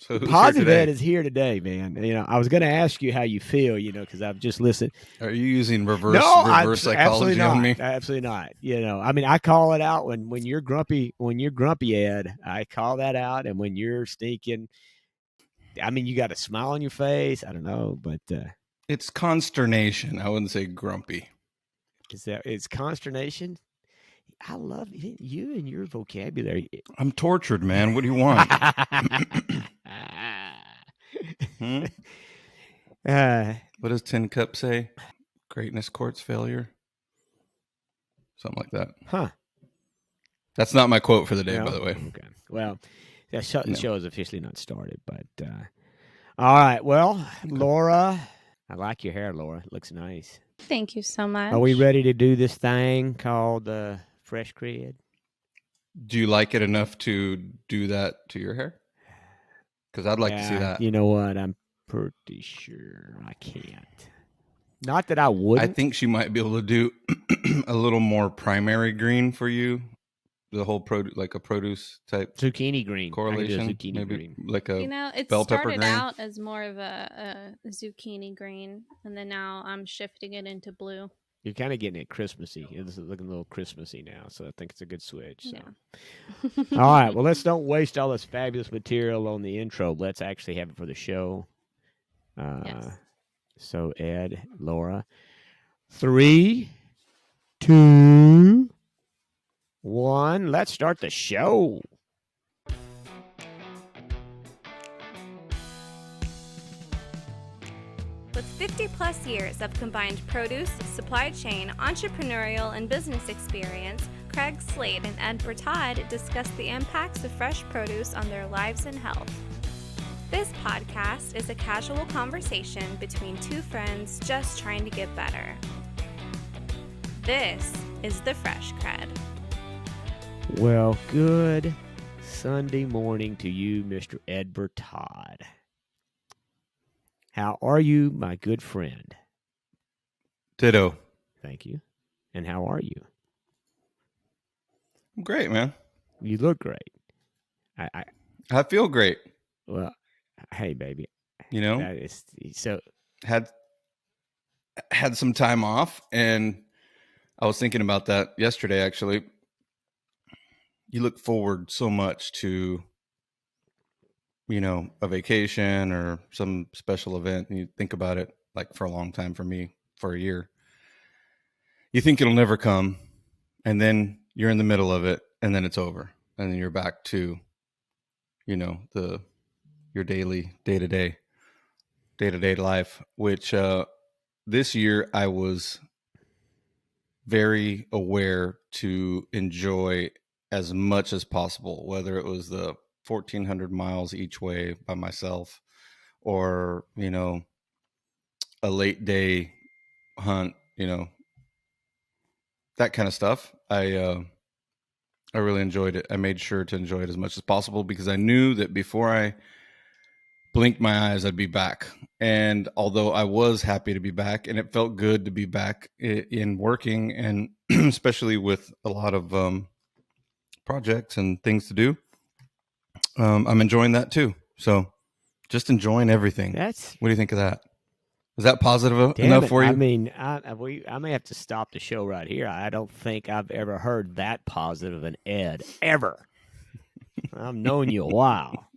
So who's here Positive today? Ed is here today, man. I was going to ask you how you feel, because I've just listened. Are you using reverse Absolutely psychology not. on me? Absolutely not. I call it out when you're grumpy. When you're grumpy, Ed, I call that out. And when you're stinking, you got a smile on your face. I don't know, but it's consternation. I wouldn't say grumpy. It's consternation? I love you and your vocabulary. I'm tortured, man. What do you want? What does Tin Cup say? Greatness courts failure? Something like that. Huh. That's not my quote for the day, by the way. Okay. Well, the show is officially not started, but all right. Well, okay. Laura, I like your hair, Laura. It looks nice. Thank you so much. Are we ready to do this thing called Fresh CrEd? Do you like it enough to do that to your hair? Because I'd like to see that. You know what? I'm pretty sure I can't. Not that I wouldn't. I think she might be able to do a little more primary green for you. The whole like a produce type zucchini green correlation, zucchini maybe green. Like a it bell pepper started green. out as more of a zucchini green, and then now I'm shifting it into blue. You're kind of getting it Christmassy. It's looking a little Christmassy now, so I think it's a good switch. So. Yeah. All right, well, let's don't waste all this fabulous material on the intro. Let's actually have it for the show. Yes. So, Ed, Laura, 3, 2, 1. Let's start the show. With 50-plus years of combined produce, supply chain, entrepreneurial, and business experience, Craig, Slate, and Ed Bertaud discuss the impacts of fresh produce on their lives and health. This podcast is a casual conversation between two friends just trying to get better. This is the Fresh CrEd. Well, good Sunday morning to you, Mr. Ed Bertaud. How are you, my good friend? Ditto. Thank you. And how are you? I'm great, man. You look great. I feel great. Well, hey, baby. That is so. Had some time off, and I was thinking about that yesterday, actually. You look forward so much to, a vacation or some special event, and you think about it like for a long time. For me, for a year, you think it'll never come, and then you're in the middle of it, and then it's over, and then you're back to, your day-to-day life, which this year I was very aware to enjoy as much as possible, whether it was the 1,400 miles each way by myself or, a late day hunt, that kind of stuff. I really enjoyed it. I made sure to enjoy it as much as possible because I knew that before I blinked my eyes, I'd be back. And although I was happy to be back and it felt good to be back in working, and especially with a lot of projects and things to do, I'm enjoying that too. So just enjoying everything. What do you think of that? Is that positive enough for you? I mean, I may have to stop the show right here. I don't think I've ever heard that positive of an Ed, ever. I've known you a while.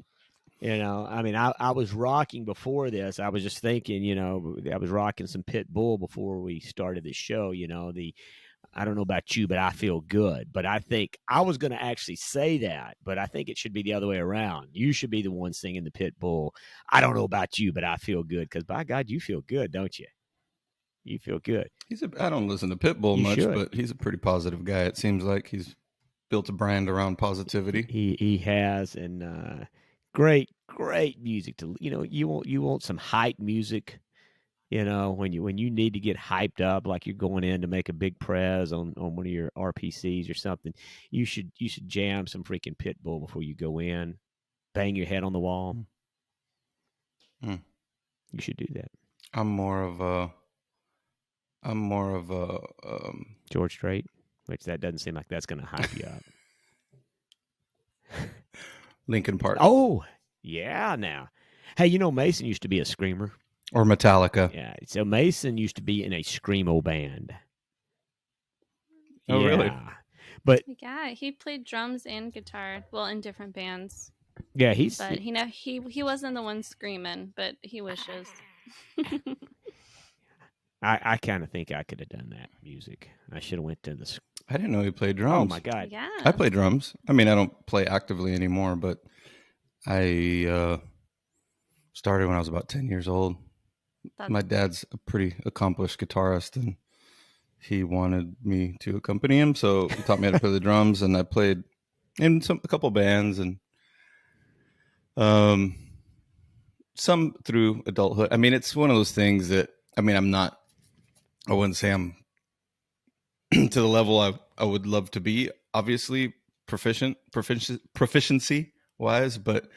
I was rocking before this. I was just thinking, I was rocking some Pit Bull before we started the show. I don't know about you, but I feel good. But I think I was going to actually say that, but I think it should be the other way around. You should be the one singing the Pit Bull. I don't know about you, but I feel good because, by God, you feel good, don't you? You feel good. I don't listen to Pit Bull much, but he's a pretty positive guy. It seems like he's built a brand around positivity. He has, and great music to you want some hype music. When you need to get hyped up, like you're going in to make a big prez on one of your RPCs or something, you should jam some freaking Pit Bull before you go in. Bang your head on the wall. You should do that. I'm more of a George Strait, which that doesn't seem like that's going to hype you up. Linkin Park. Oh, Yeah, now. Hey, you know Mason used to be a screamer. Or Metallica. Yeah, so Mason used to be in a screamo band. Oh, really? But Yeah, he played drums and guitar. Well, in different bands, yeah, but he wasn't the one screaming, but he wishes. I kind of think I could have done that music. I should have went to the. I didn't know he played drums. Oh my God! Yeah, I play drums. I mean, I don't play actively anymore, but I started when I was about 10 years old. My dad's a pretty accomplished guitarist, and he wanted me to accompany him, so he taught me how to play the drums, and I played in a couple bands, and some through adulthood. I mean, it's one of those things that I wouldn't say I'm to the level I would love to be. Obviously, proficiency wise, but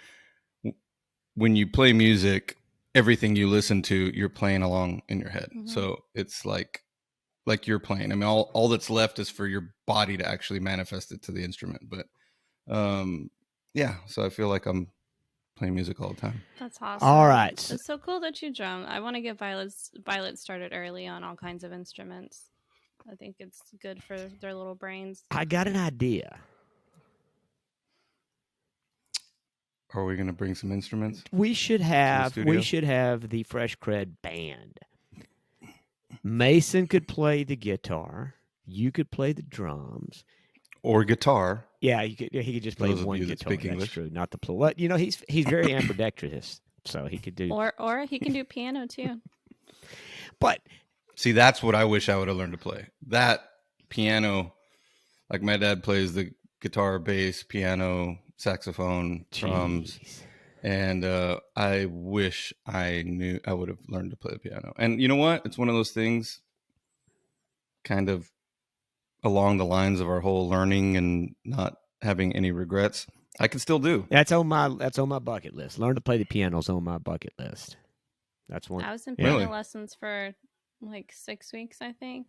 when you play music, everything you listen to, you're playing along in your head. So it's like you're playing. I mean, all that's left is for your body to actually manifest it to the instrument. But yeah, so I feel like I'm playing music all the time. that's awesome. All right. It's so cool that you drum. I want to get Violet started early on all kinds of instruments. I think it's good for their little brains. I got an idea. Are we going to bring some instruments? We should have the Fresh CrEd band. Mason could play the guitar. You could play the drums. Or guitar. Yeah, he could just play Those of one you that guitar. speak That's English. true. Not the play. What he's very ambidextrous, so he could do. Or he can do piano too. But See, that's what I wish I would have learned to play. That piano, like my dad plays the guitar, bass, piano, saxophone, drums. jeez. And I wish I would have learned to play the piano. And you know what? It's one of those things kind of along the lines of our whole learning and not having any regrets. I can still do. That's on my bucket list. Learn to play the piano's on my bucket list. That's one. I was in Really? piano lessons for like 6 weeks, I think,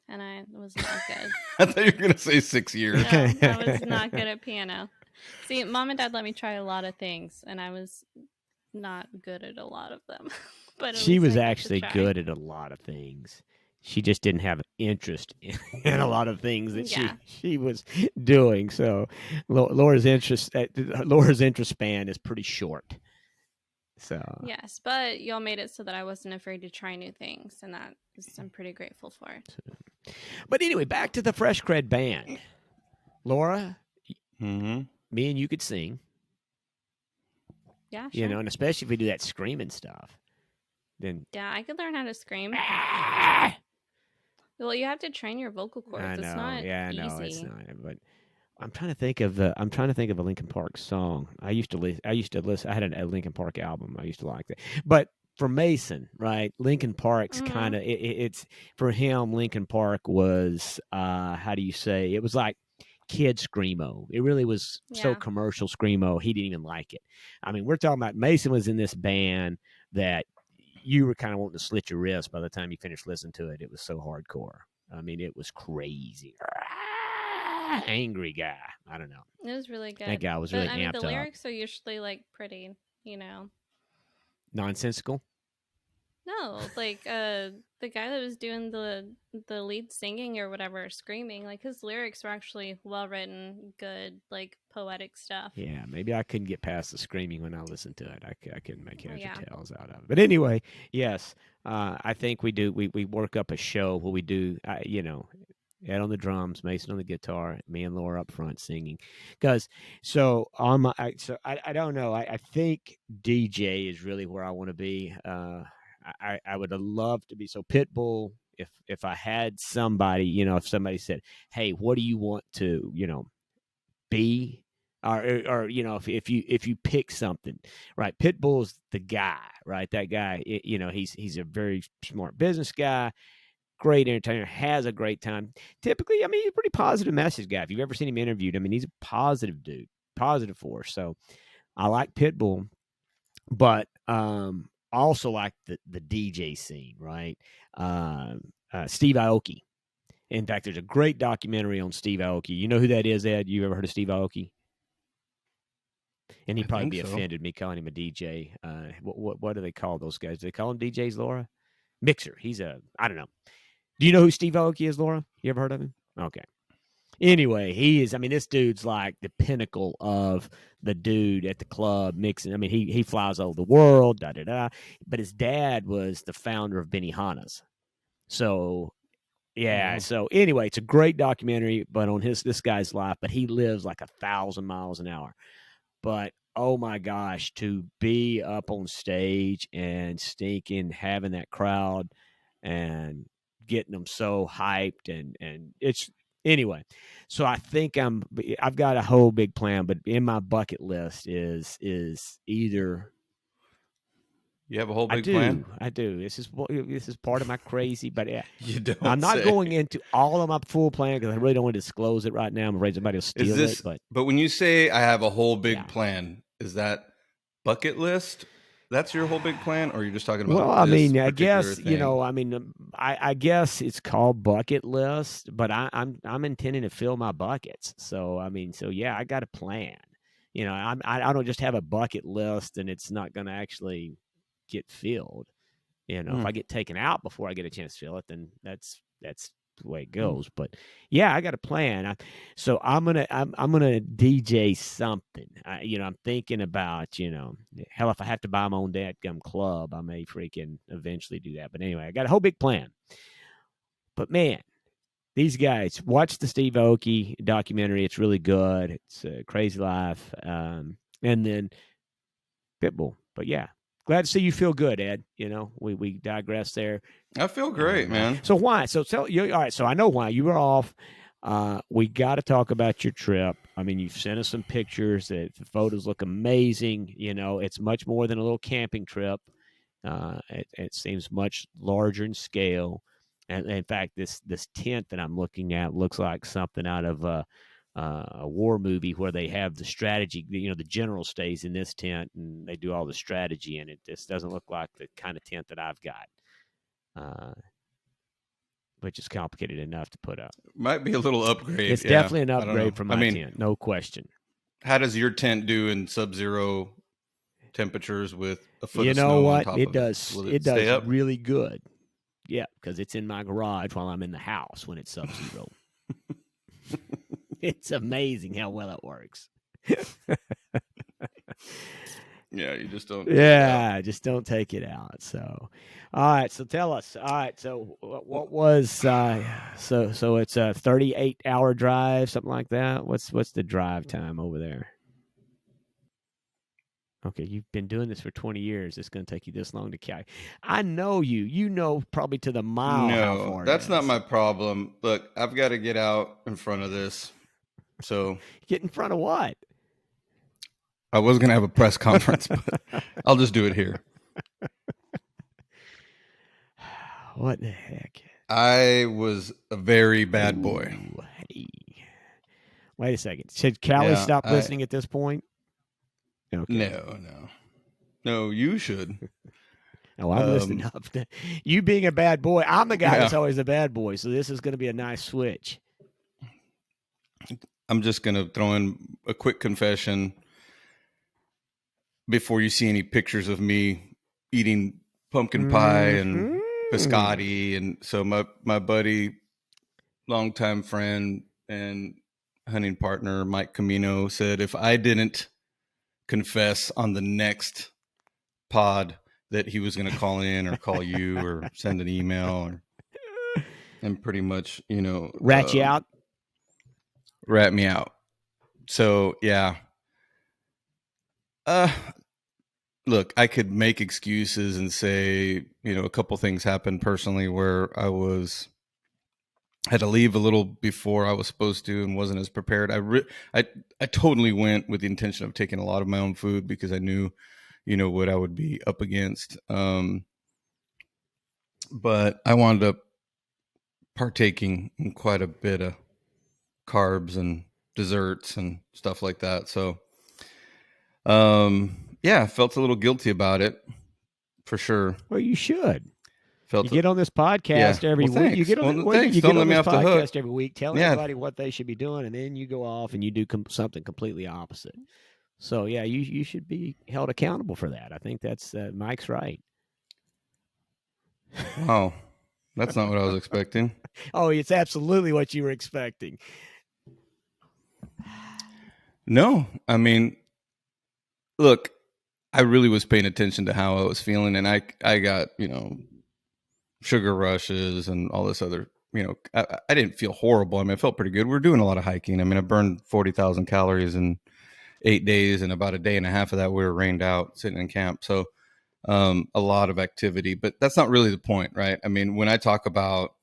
and I was not good. I thought you were going to say 6 years. No, I was not good at piano. See, Mom and Dad let me try a lot of things, and I was not good at a lot of them. But at She least was I got to actually try. good at a lot of things. She just didn't have interest in a lot of things that Yeah. she was doing. So Laura's interest span is pretty short. So Yes, but y'all made it so that I wasn't afraid to try new things, and I'm pretty grateful for. But anyway, back to the Fresh CrEd band. Laura, Mm-hmm. me and you could sing, Yeah, sure. you know, and especially if we do that screaming stuff. Then Yeah, I could learn how to scream. Well, you have to train your vocal cords. I know, It's not easy. it's not. But I'm trying to think of a Linkin Park song. I used to listen. I had a Linkin Park album. I used to like that. But for Mason, right? Linkin Park's kind of it's for him. Linkin Park was how do you say? It was like kid screamo. It really was so Yeah. commercial screamo. He didn't even like it. I mean, we're talking about Mason was in this band that you were kind of wanting to slit your wrist by the time you finished listening to it. It was so hardcore. I mean, it was crazy. Angry guy. I don't know. It was really good. That guy was But, really I mean, amped the up. lyrics are usually like pretty, you know. Nonsensical. No, like the guy that was doing the lead singing or whatever, screaming, like his lyrics were actually well written, good, like poetic stuff. Yeah, maybe I couldn't get past the screaming when I listened to it. I couldn't make heads Yeah. or tails out of it. But anyway, yes, I think we do. We work up a show where we do, you know, Ed on the drums, Mason on the guitar, me and Laura up front singing. Because I don't know. I think DJ is really where I want to be. I would have loved to be so Pitbull. If I had somebody, you know, if somebody said, "Hey, what do you want to, you know, be?" Or you know, if you pick something, right? Pitbull's the guy, right? That guy, you know, he's a very smart business guy, great entertainer, has a great time. Typically, I mean, he's a pretty positive message guy. If you've ever seen him interviewed, I mean, he's a positive dude, positive force. So I like Pitbull, but also like the DJ scene, right? Steve Aoki. In fact, there's a great documentary on Steve Aoki. You know who that is, Ed? You ever heard of Steve Aoki? And he'd I probably think be so. offended me calling him a DJ. What do they call those guys? Do they call him DJs, Laura? Mixer. I don't know. Do you know who Steve Aoki is, Laura? You ever heard of him? Okay. Anyway, this dude's like the pinnacle of the dude at the club mixing. I mean, he flies over the world, da da da. But his dad was the founder of Benihana's. So yeah. Wow. So anyway, it's a great documentary, but on this guy's life. But he lives like 1,000 miles an hour. But oh my gosh, to be up on stage and stinking, having that crowd and getting them so hyped and it's anyway. So I think I've got a whole big plan, but in my bucket list is either You have a whole I big do. plan? I do. This is part of my crazy, but You don't I'm not say. going into all of my full plan because I really don't want to disclose it right now. I'm afraid somebody will steal Is it. but when you say I have a whole big Yeah. plan, is that bucket list? That's your whole big plan, or you're just talking about? Well, I this mean, I particular guess thing? I guess it's called bucket list, but I'm intending to fill my buckets. So yeah, I got a plan. I don't just have a bucket list and it's not going to actually get filled. If I get taken out before I get a chance to fill it, then that's the way it goes. But yeah, I got a plan. So I'm gonna DJ something. I'm thinking about hell, if I have to buy my own dadgum club, I may freaking eventually do that. But anyway, I got a whole big plan. But man, these guys, watch the Steve Aoki documentary. It's really good. It's a crazy life. And then Pitbull. But yeah. Glad to see you feel good, Ed. We digress there. I feel great, man. So why? So tell you. All right. So I know why you were off. We got to talk about your trip. I mean, you've sent us some pictures. The photos look amazing. It's much more than a little camping trip. It seems much larger in scale. And in fact, this tent that I'm looking at looks like something out of a war movie where they have the strategy. The general stays in this tent and they do all the strategy in it. This doesn't look like the kind of tent that I've got, which is complicated enough to put up. Might be a little upgrade. It's definitely an upgrade from my I mean, tent, no question. How does your tent do in sub-zero temperatures with a foot You of know snow what? on top It of does. Will It stay does up? really good. Yeah, because it's in my garage while I'm in the house when it's sub-zero. It's amazing how well it works. Yeah, you just don't. Yeah, just don't take it out. So, all right. So tell us. All right. So what was so it's a 38-hour drive, something like that. What's the drive time over there? Okay, you've been doing this for 20 years. It's going to take you this long to carry. I know you. You know probably to the mile how far that's it not is. my problem. Look, I've got to get out in front of this. So Get in front of what? I was going to have a press conference, but I'll just do it here. What the heck? I was a very bad boy. Ooh, hey. Wait a second. Should Callie stop listening at this point? Okay. No, you should. Oh, I'm listening up. You being a bad boy, I'm the guy that's always a bad boy, so this is going to be a nice switch. I'm just going to throw in a quick confession before you see any pictures of me eating pumpkin pie and biscotti. And so my buddy, longtime friend and hunting partner, Mike Camino, said if I didn't confess on the next pod that he was going to call in or call you or send an email and pretty much, rat you out. Rat me out. So, yeah. Look, I could make excuses and say, a couple things happened personally where I had to leave a little before I was supposed to and wasn't as prepared. I totally went with the intention of taking a lot of my own food because I knew, what I would be up against. But I wound up partaking in quite a bit of carbs and desserts and stuff like that. So, I felt a little guilty about it for sure. Well, you should. You get on this podcast every week. You get on, thanks. You Don't get let on me this off the hook. podcast every week, telling everybody what they should be doing, and then you go off and you do something completely opposite. So yeah, you should be held accountable for that. I think that's Mike's right. Wow, that's not what I was expecting. Oh, it's absolutely what you were expecting. No, I mean, look, I really was paying attention to how I was feeling, and I got sugar rushes and all this other. I didn't feel horrible. I mean, I felt pretty good. We were doing a lot of hiking. I mean, I burned 40,000 calories in 8 days, and about a day and a half of that we were rained out sitting in camp. So a lot of activity, but that's not really the point, right? I mean, when I talk about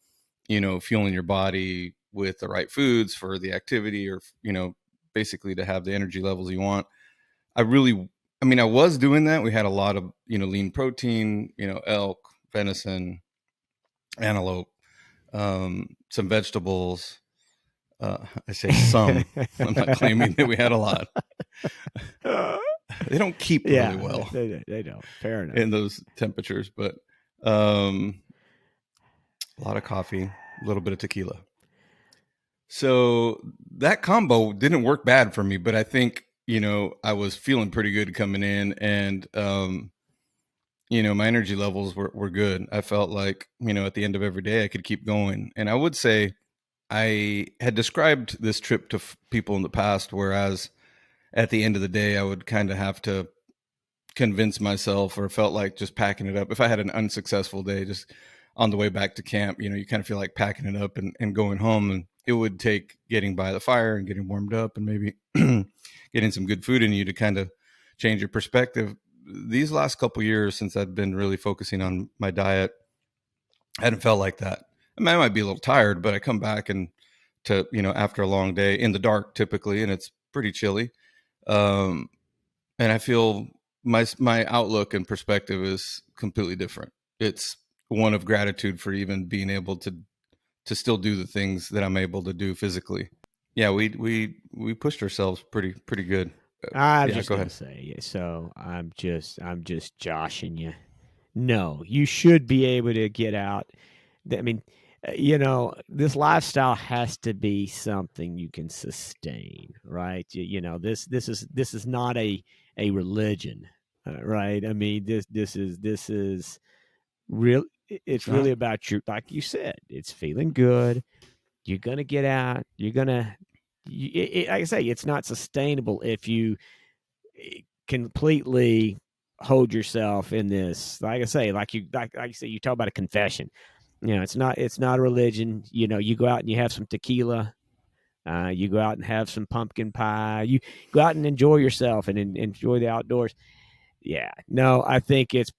fueling your body with the right foods for the activity, or basically to have the energy levels you want, I was doing that. We had a lot of lean protein, elk, venison, antelope, some vegetables. I say some. I'm not claiming that we had a lot. They don't keep really well. They don't. Fair enough. In those temperatures, but a lot of coffee, a little bit of tequila. So that combo didn't work bad for me, but I think I was feeling pretty good coming in, and my energy levels were good. I felt like at the end of every day I could keep going, and I would say I had described this trip to people in the past, whereas at the end of the day I would kind of have to convince myself, or felt like just packing it up. If I had an unsuccessful day, just on the way back to camp, you kind of feel like packing it up and going home. And it would take getting by the fire and getting warmed up and maybe getting some good food in you to kind of change your perspective. These last couple years, since I've been really focusing on my diet, I hadn't felt like that. I mean, I might be a little tired, but I come back and after a long day in the dark typically, and it's pretty chilly. And I feel my outlook and perspective is completely different. It's one of gratitude for even being able to still do the things that I'm able to do physically. Yeah, we pushed ourselves pretty good. I was just going to say, so I'm just joshing you. No, you should be able to get out. I mean, this lifestyle has to be something you can sustain, right? This is not a religion, right? I mean, this is real. It's really about your, like you said, it's feeling good. You're gonna get out. You're gonna, like I say, it's not sustainable if you completely hold yourself in this. Like I say, like you say, you talk about a confession. It's not a religion. You go out and you have some tequila. You go out and have some pumpkin pie. You go out and enjoy yourself and enjoy the outdoors. Yeah, no, I think it's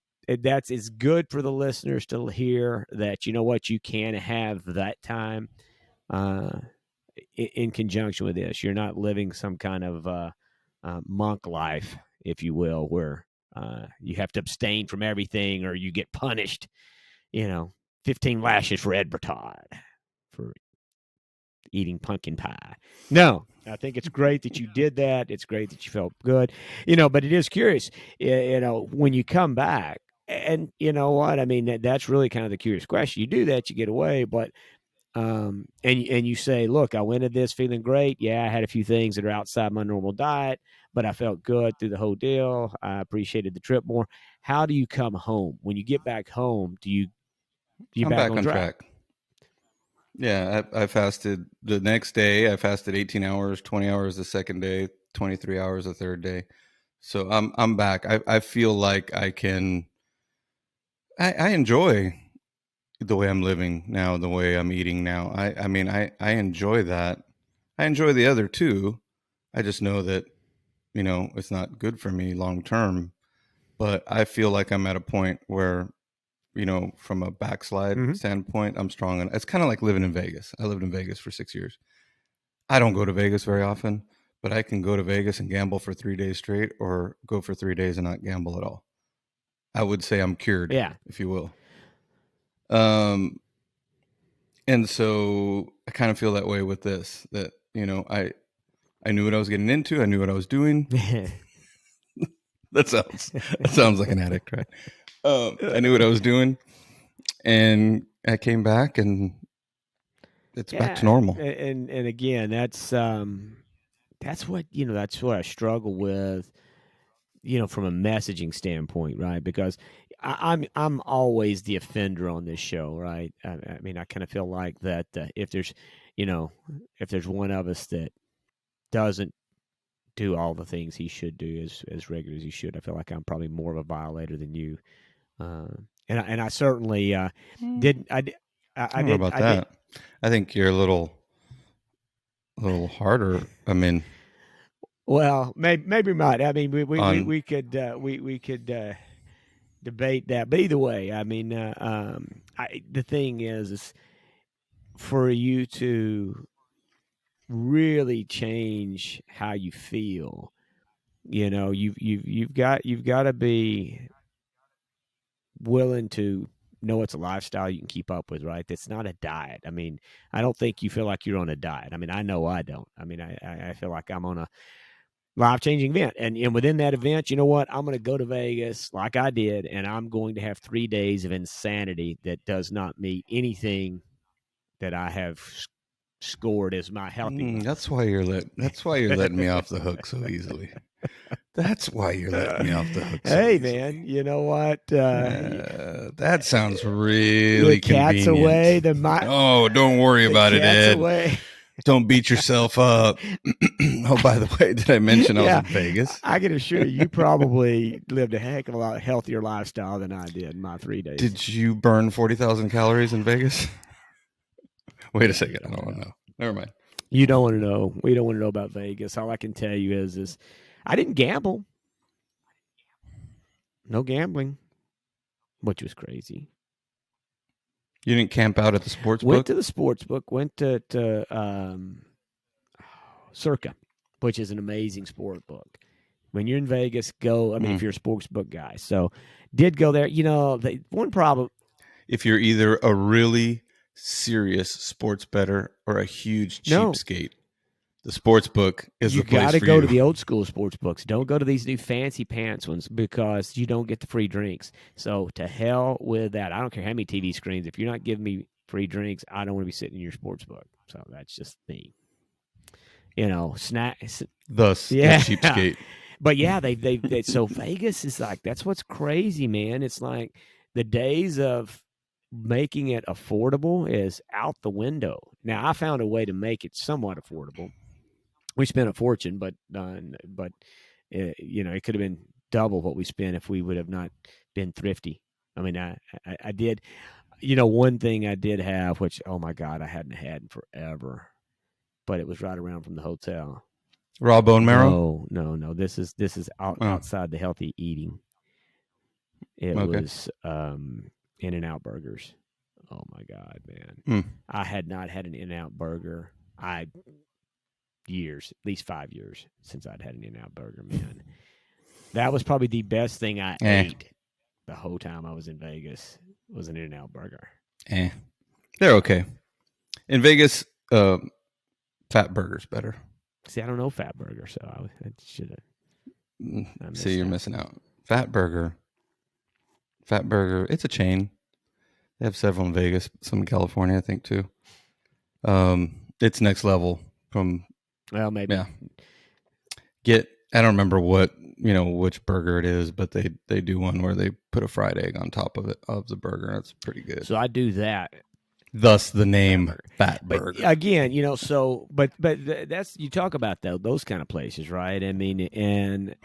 good for the listeners to hear that. You know what, you can have that time in conjunction with this. You're not living some kind of monk life, if you will, where you have to abstain from everything or you get punished. 15 lashes for Ed Bertaud for eating pumpkin pie. No, I think it's great that you did that. It's great that you felt good. But it is curious, when you come back, and you know what? I mean, that's really kind of the curious question. You do that, you get away, but and you say, look, I went into this feeling great. Yeah, I had a few things that are outside my normal diet, but I felt good through the whole deal. I appreciated the trip more. How do you come home? When you get back home, I'm back on track? Yeah, I fasted the next day. I fasted 18 hours, 20 hours the second day, 23 hours the third day. So I'm back. I feel like I can. I enjoy the way I'm living now, the way I'm eating now. I mean, I enjoy that. I enjoy the other two. I just know that it's not good for me long term. But I feel like I'm at a point where from a backslide standpoint, I'm strong. And it's kind of like living in Vegas. I lived in Vegas for 6 years. I don't go to Vegas very often, but I can go to Vegas and gamble for 3 days straight, or go for 3 days and not gamble at all. I would say I'm cured, if you will. And so I kind of feel that way with this, that, I knew what I was getting into. I knew what I was doing. That sounds like an addict, right? I knew what I was doing, and I came back, and it's back to normal. And again, that's that's what I struggle with, from a messaging standpoint, right? Because I'm always the offender on this show, right? I mean, I kind of feel like that if there's one of us that doesn't do all the things he should do as regular as he should, I feel like I'm probably more of a violator than you. And I certainly didn't. I don't know about that. I think you're a little harder. I mean, well, maybe not. I mean, we could debate that, but either way, I mean, the thing is for you to really change how you feel. You've got to be willing to know it's a lifestyle you can keep up with, right? That's not a diet. I mean, I don't think you feel like you're on a diet. I mean, I know I don't. I mean, I feel like I'm on a life-changing event. And within that event, you know what? I'm going to go to Vegas like I did, and I'm going to have 3 days of insanity that does not meet anything that I have scored as my healthy. That's why you're letting me off the hook so easily. That's why you're letting me off the hook. So hey, easily. Man, you know what? That sounds really the cat's convenient. away. Oh, don't worry about it, Ed. Away. Don't beat yourself up. Oh, by the way, did I mention I was in Vegas? I can assure you probably lived a heck of a lot healthier lifestyle than I did in my 3 days. Did you burn 40,000 calories in Vegas? Wait a second. I don't want to know. Never mind. You don't want to know. We don't want to know about Vegas. All I can tell you is I didn't gamble. No gambling, which was crazy. You didn't camp out at the sports book? Went to the sports book. Went to Circa, which is an amazing sport book. When you're in Vegas, go. I mean, if you're a sports book guy. So did go there. One problem. If you're either a really serious sports bettor or a huge cheapskate, the sports book is the place for you. You got to go to the old school sports books. Don't go to these new fancy pants ones because you don't get the free drinks. So to hell with that. I don't care how many TV screens. If you're not giving me free drinks, I don't want to be sitting in your sports book. So that's just me. Snacks. Thus, the cheapskate. But yeah, they so Vegas is like, that's what's crazy, man. It's like the days of making it affordable is out the window. Now I found a way to make it somewhat affordable. We spent a fortune, but it could have been double what we spent if we would have not been thrifty. I mean, I did, one thing I did have, which, oh my God, I hadn't had in forever, but it was right around from the hotel. Raw bone marrow? No. This is outside the healthy eating. It was In-N-Out burgers. Oh my God, man! I had not had an In-N-Out burger. At least 5 years since I'd had an In-N-Out burger. Man, that was probably the best thing I ate the whole time I was in Vegas. Was an In-N-Out burger. They're okay. In Vegas, Fat Burger's better. See, I don't know Fat Burger, so I should have. See, you're missing out. Fat Burger, it's a chain. They have several in Vegas, some in California, I think, too. It's next level from... Well, maybe. Yeah. I don't remember which burger it is, but they do one where they put a fried egg on top of the burger. That's pretty good. So I do that. Thus the name Fat Burger. But again, but that's, you talk about those kind of places, right? I mean, and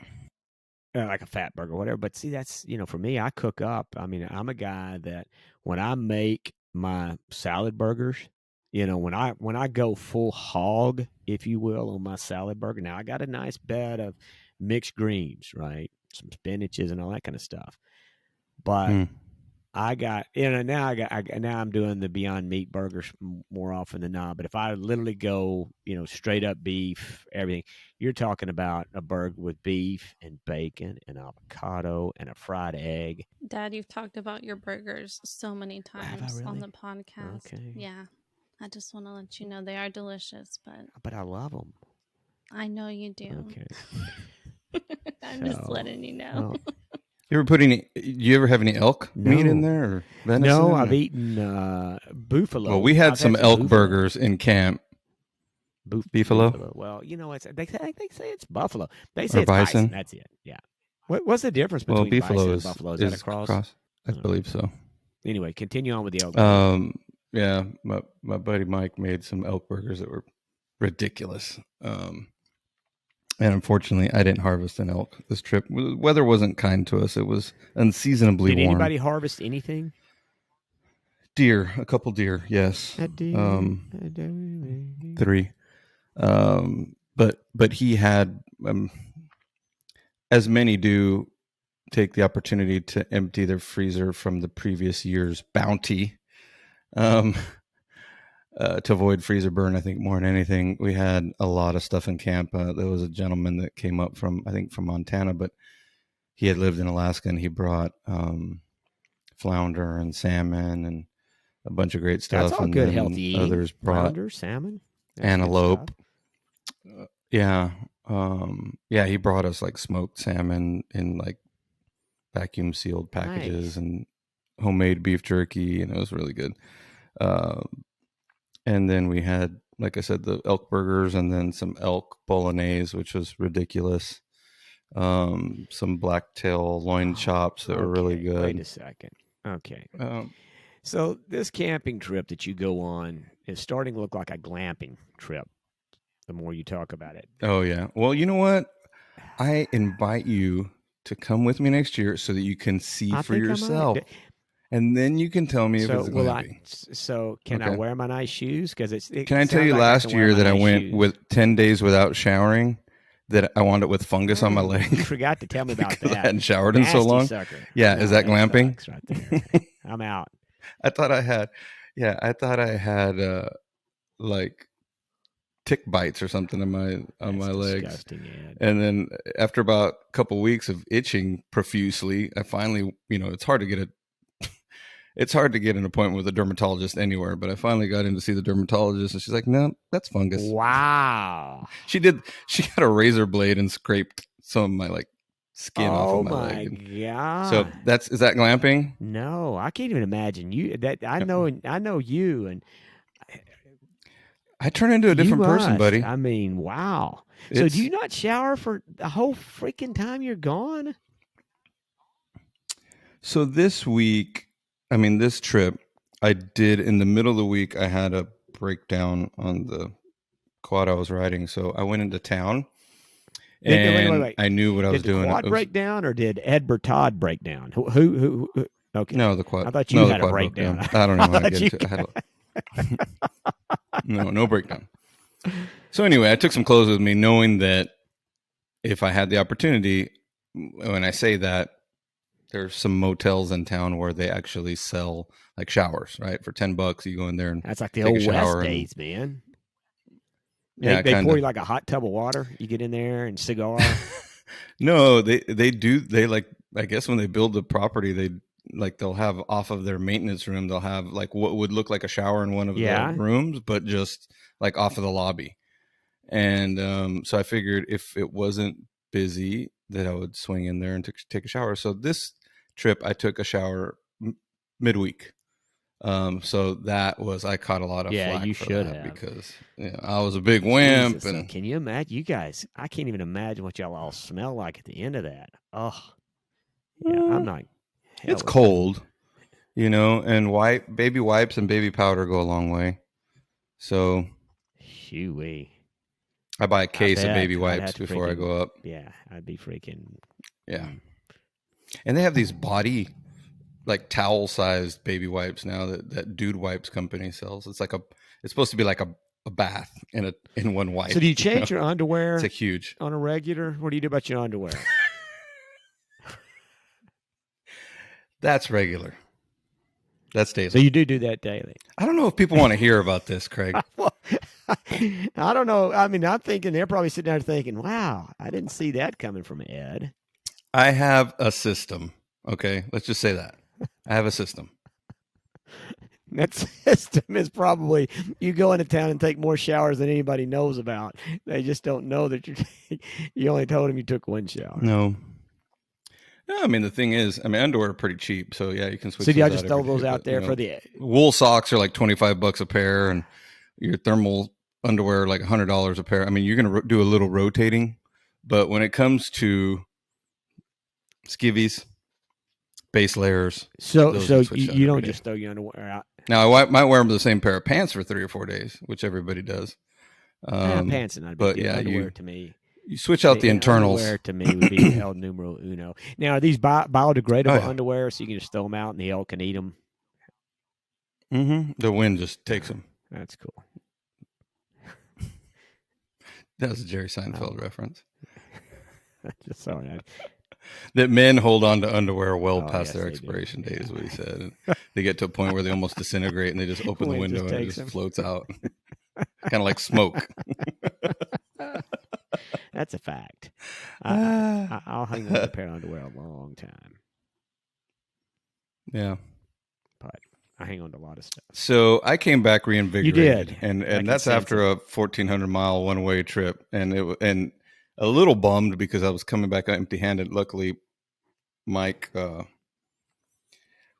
like a Fat Burger or whatever. But see, that's, for me, I cook up. I mean, I'm a guy that when I make my salad burgers, when I go full hog, if you will, on my salad burger, now I got a nice bed of mixed greens, right? Some spinaches and all that kind of stuff. But I got, now I'm doing the Beyond Meat burgers more often than not. But if I literally go, straight up beef, everything, you're talking about a burger with beef and bacon and avocado and a fried egg. Dad, you've talked about your burgers so many times on the podcast. Okay. Yeah. I just want to let you know they are delicious, but I love them. I know you do. Okay. I'm just letting you know. You ever you ever have any elk meat in there or venison? No, I've eaten buffalo. Well, we had some elk burgers in camp Beefalo? Well, they say it's buffalo. They Or say it's bison. bison? That's it. Yeah. What's the difference Well, between bison beefalo and buffalo? Is that a cross? I believe so. Anyway, continue on with the elk. Yeah, my buddy Mike made some elk burgers that were ridiculous. And unfortunately, I didn't harvest an elk this trip. The weather wasn't kind to us. It was unseasonably Did warm. anybody harvest anything? Deer, a couple deer, yes. A deer, 3. But he had, as many do, take the opportunity to empty their freezer from the previous year's bounty, to avoid freezer burn. I think more than anything, we had a lot of stuff in camp. There was a gentleman that came up from Montana, but he had lived in Alaska, and he brought flounder and salmon and a bunch of great stuff. That's all and good, then healthy eating. others brought Flounder, salmon, that's antelope. good stuff. Yeah, he brought us like smoked salmon in like vacuum sealed packages Nice. and homemade beef jerky, and it was really good. And then we had, like I said, the elk burgers, and then some elk bolognese, which was ridiculous. Some blacktail loin chops that were really Okay, good. Wait a second. Okay. So this camping trip that you go on is starting to look like a glamping trip the more you talk about it. Oh, yeah. Well, you know what? I invite you to come with me next year so that you can see I for think I might. yourself. And then you can tell me if it's glamping. So can I Okay. wear my nice shoes? Because Can I tell you last year that I went with 10 days without showering, that I wound up with fungus on my You leg forgot to tell me about because I that. hadn't showered in so Nasty long? Sucker. Yeah, No, is that glamping? sucks right there. I'm out. I thought I had like tick bites or something on my legs. Disgusting, Ed. And then after about a couple weeks of itching profusely, I finally, it's hard to get an appointment with a dermatologist anywhere, but I finally got in to see the dermatologist, and she's like, "No, that's fungus." Wow. She got a razor blade and scraped some of my like skin off of my leg. Oh my god. So is that glamping? No, I can't even imagine you. That I know you, and I turn into a different you person, must. buddy. I mean, wow. So do you not shower for the whole freaking time you're gone? So this trip, I did in the middle of the week, I had a breakdown on the quad I was riding. So I went into town and Wait. I knew what I was doing. Did the quad break down or did Ed Bertaud break down? Who? Okay. No, the quad. I thought you had a quad broke breakdown. down. I don't know how to thought get you into it. No breakdown. So anyway, I took some clothes with me knowing that if I had the opportunity, when I say that, there's some motels in town where they actually sell like showers, right? For $10, you go in there and That's like the take a old shower West and- days, man. Yeah, they pour kinda. you like a hot tub of water. You get in there and cigar. No, they do. They like, I guess when they build the property, they'll have off of their maintenance room, they'll have like what would look like a shower in one of Yeah. the rooms, but just like off of the lobby. And so I figured if it wasn't busy, that I would swing in there and take a shower. So this trip, I took a shower midweek. So I caught a lot of Yeah, flack you for should that have. because I was a big wimp. Jesus, And can you imagine? You guys, I can't even imagine what y'all all smell like at the end of that. Oh, yeah, I'm not. it's cold, and baby wipes and baby powder go a long way. So Shoo-wee. I buy a case of bet. baby I'd wipes have to before I freaking- go up. Yeah, I'd be freaking. Yeah. And they have these body, like towel-sized baby wipes now that Dude Wipes company sells. It's supposed to be like a bath in one wipe. So do you change your underwear It's a huge. on a regular? What do you do about your underwear? That's regular. That's daily. So you do that daily. I don't know if people want to hear about this, Craig. Well, I don't know. I mean, I'm thinking they're probably sitting there thinking, "Wow, I didn't see that coming from Ed." I have a system. Okay, let's just say that. I have a system. That system is probably you go into town and take more showers than anybody knows about. They just don't know that you only told them you took one shower. No, I mean, the thing is, underwear are pretty cheap. So yeah, you can switch. So do y'all those just out throw every those day, out but, there for the? wool socks are like $25 a pair, and your thermal underwear like $100 a pair. I mean, you're going to do a little rotating, but when it comes to skivvies, base layers, So those so get switched out you every don't day. just throw your underwear out. Now, I might wear them the same pair of pants for 3 or 4 days, which everybody does. Pants are not a big but deal. yeah, Underwear to me. you switch out the internals. Underwear to me would be el numero uno. Now, are these biodegradable Oh, yeah. underwear so you can just throw them out and the elk can eat them? Mm-hmm. The wind just takes them. That's cool. That was a Jerry Seinfeld reference. Just sorry. That men hold on to underwear well past yes, their they do. expiration date, is what he said. And they get to a point where they almost disintegrate and they just open the Wind window just and it takes just them. floats out. Kind of like smoke. That's a fact. I'll hang on to a pair of underwear a long time, Yeah. but I hang on to a lot of stuff. So I came back reinvigorated. You did. And I can that's sense after a 1,400-mile one-way trip. And a little bummed because I was coming back empty-handed. Luckily, Mike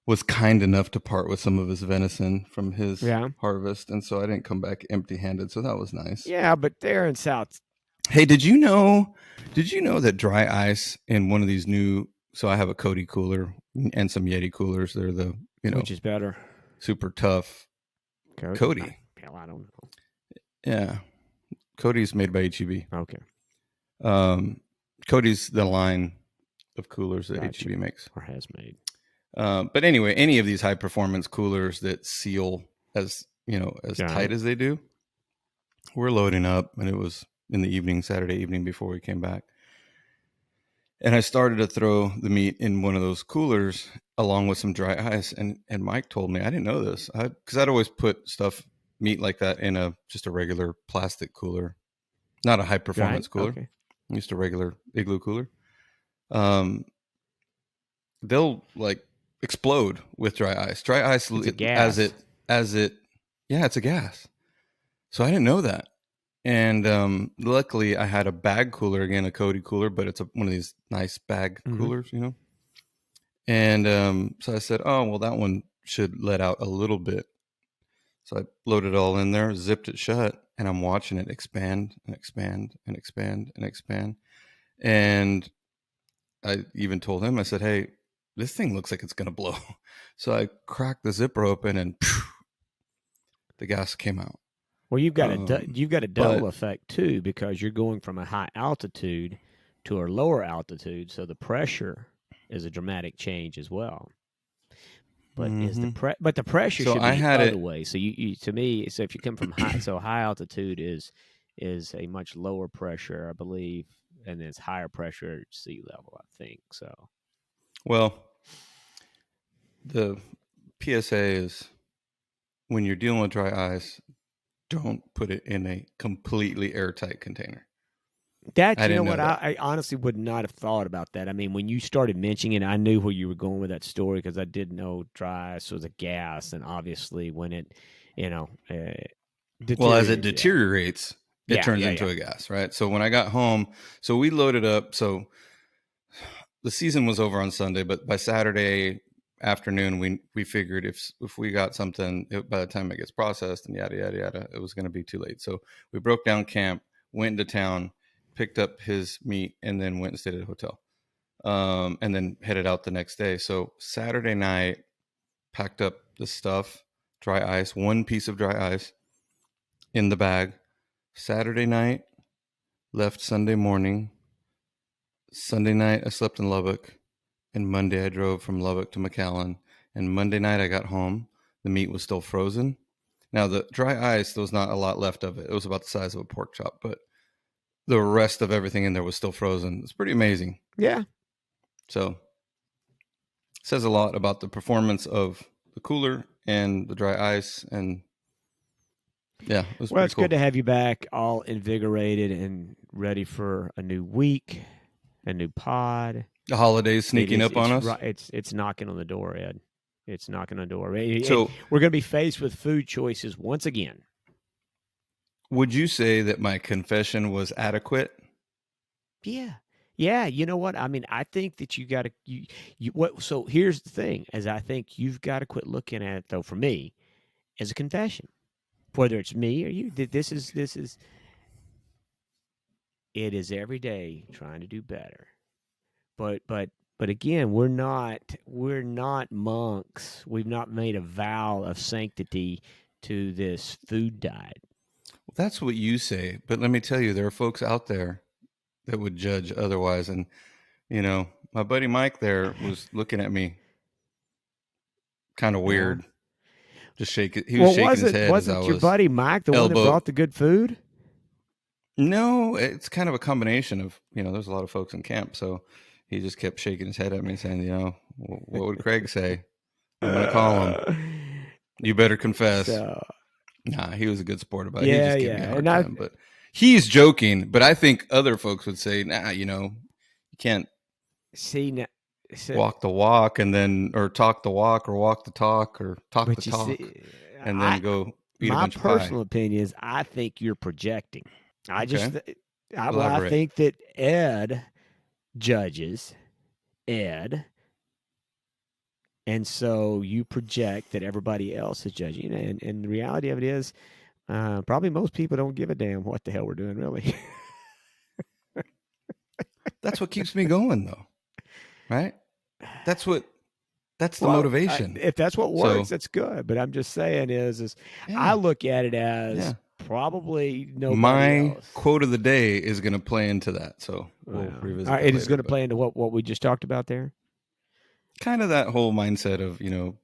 was kind enough to part with some of his venison from his harvest, and so I didn't come back empty-handed. So that was nice. Yeah, but there in South. Hey, did you know that dry ice in one of these new? So I have a Cody cooler and some Yeti coolers. They're the Which is better? super tough Cody. Hell, I don't know. Yeah, Cody's made by HEB. Okay. Cody's the line of coolers that HEB makes or has made. But anyway, any of these high performance coolers that seal as tight as they do, we're loading up, and it was in the evening, Saturday evening before we came back. And I started to throw the meat in one of those coolers along with some dry ice. And Mike told me, I didn't know this, because I'd always put meat like that in just a regular plastic cooler, not a high performance cooler. Okay. Just a regular igloo cooler. They'll like explode with dry ice. Dry ice it's a gas. It's a gas. So I didn't know that. And luckily I had a bag cooler, again, a Cody cooler, but it's one of these nice bag coolers, And so I said, oh, well, that one should let out a little bit. So I loaded it all in there, zipped it shut, and I'm watching it expand and expand and expand and expand. And I even told him, I said, hey, this thing looks like it's going to blow. So I cracked the zipper open and the gas came out. Well, you've got a double effect too, because you're going from a high altitude to a lower altitude, so the pressure is a dramatic change as well. But the pressure should be the other way. So you to me, so if you come from high altitude is a much lower pressure, I believe, and it's higher pressure at sea level, I think. So, well, the PSA is when you're dealing with dry ice, don't put it in a completely airtight container. I honestly would not have thought about that. I mean, when you started mentioning it, I knew where you were going with that story, because I did know dry ice was a gas, and obviously when it, as it deteriorates, it turns into a gas, right? So when I got home, so we loaded up. So the season was over on Sunday, but by Saturday afternoon, we figured if we got something, by the time it gets processed and yada yada yada, it was going to be too late. So we broke down camp, went into town, picked up his meat, and then went and stayed at a hotel, and then headed out the next day. So Saturday night, packed up the stuff, dry ice, one piece of dry ice in the bag. Saturday night, left Sunday morning. Sunday night, I slept in Lubbock. And Monday, I drove from Lubbock to McAllen. And Monday night, I got home. The meat was still frozen. Now, the dry ice, there was not a lot left of it. It was about the size of a pork chop, but the rest of everything in there was still frozen. It's pretty amazing. Yeah. So, it says a lot about the performance of the cooler and the dry ice. And yeah, it was it's cool. Good to have you back, all invigorated and ready for a new week, a new pod. The holidays sneaking up on us. It's knocking on the door, Ed. It's knocking on the door. So we're going to be faced with food choices once again. Would you say that my confession was adequate? Yeah. Yeah, you know what? I mean, I think that you got to so here's the thing, as I think you've got to quit looking at it, though, for me, as a confession. whether it's me or you, this is it is every day trying to do better. But again, we're not monks. We've not made a vow of sanctity to this food diet. That's what you say, but let me tell you, there are folks out there that would judge otherwise. And you know, my buddy Mike there was looking at me kind of weird. Just shaking. He was shaking his head as I Wasn't your was buddy Mike the one that brought the good food? No, it's kind of a combination of, you know, there's a lot of folks in camp, so he just kept shaking his head at me saying, you know, what would Craig say? I'm going to call him. You better confess. Nah, he was a good sport about it. He just gave me a hard time, but he's joking. But I think other folks would say, nah, you know, you can't walk the walk and then, or talk the walk or walk the talk or talk the talk and then go eat a bunch of pie. My personal opinion is I think you're projecting. I think that Ed judges Ed, and so you project that everybody else is judging. And the reality of it is, probably most people don't give a damn what the hell we're doing, really. That's what keeps me going, though, right? That's the motivation. If that's what works, that's good. But I'm just saying I look at it as probably nobody else. Quote of the day is going to play into that. So we'll revisit it. It is going to play into what we just talked about there? Kind of that whole mindset of, you know,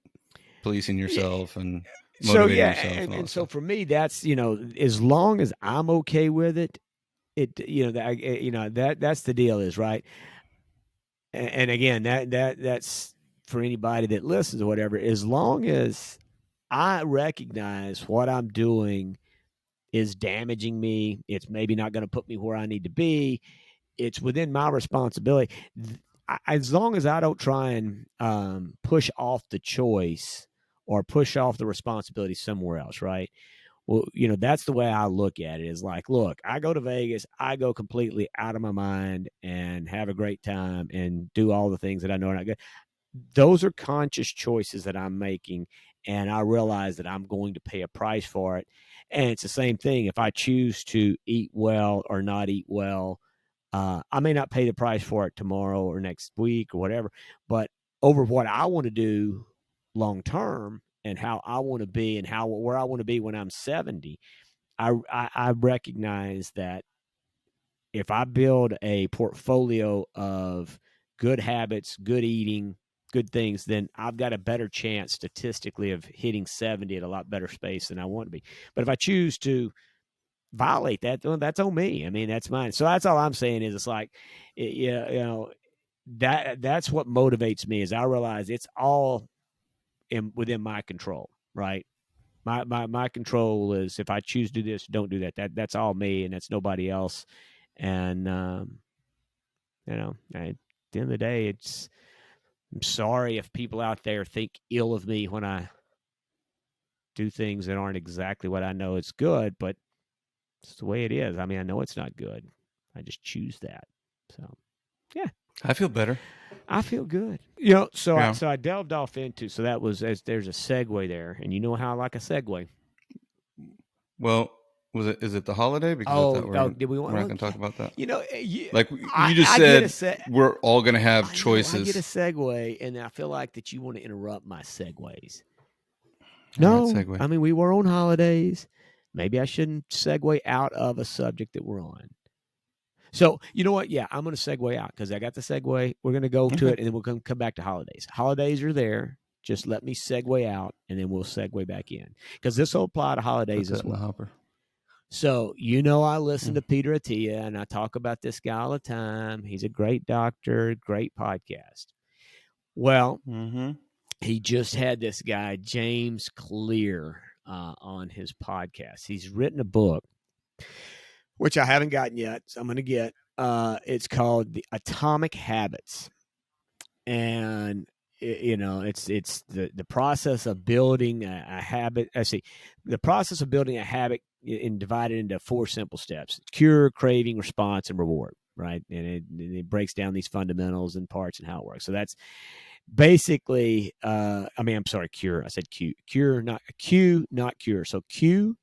policing yourself and motivating yourself. And so for me, that's, you know, as long as I'm okay with it, that's the deal is, right? And again, that's for anybody that listens or whatever, as long as I recognize what I'm doing is damaging me, it's maybe not going to put me where I need to be, it's within my responsibility. As long as I don't try and push off the choice or push off the responsibility somewhere else, right? Well, you know, that's the way I look at it is like, look, I go to Vegas, I go completely out of my mind and have a great time and do all the things that I know are not good. Those are conscious choices that I'm making, and I realize that I'm going to pay a price for it. And it's the same thing. If I choose to eat well or not eat well, I may not pay the price for it tomorrow or next week or whatever, but over what I want to do long term and how I want to be and where I want to be when I'm 70, I recognize that if I build a portfolio of good habits, good eating, good things, then I've got a better chance statistically of hitting 70 at a lot better space than I want to be. But if I choose to violate that, well, that's on me. I mean, that's mine. So that's all I'm saying is it's like, you know, that's what motivates me is I realize it's all within my control, right? My control is if I choose to do this, don't do that. That's all me, and that's nobody else. And you know, at the end of the day, I'm sorry if people out there think ill of me when I do things that aren't exactly what I know is good, but it's the way it is. I mean, I know it's not good. I just choose that. So, yeah. I feel better. I feel good. You know, so I delved off into, so that was, there's a segue there, and you know how I like a segue. Well, is it the holiday? Because we're not going to talk about that. You know, you just said we're all going to have choices. I get a segue, and I feel like that you want to interrupt my segues. No, I mean, we were on holidays. Maybe I shouldn't segue out of a subject that we're on. So, you know what? Yeah, I'm going to segue out because I got the segue. We're going to go to it, and then we'll come back to holidays. Holidays are there. Just let me segue out, and then we'll segue back in because this will apply to holidays as well. So, you know, I listen to Peter Attia, and I talk about this guy all the time. He's a great doctor, great podcast. Well, he just had this guy, James Clear, on his podcast. He's written a book, which I haven't gotten yet, so I'm going to get. It's called The Atomic Habits. And, you know, it's the process of building a habit. The process of building a habit divided into 4 simple steps: cure, craving, response, and reward, right? And it breaks down these fundamentals and parts and how it works. So that's basically, cure. I said cure, not cure. So cue,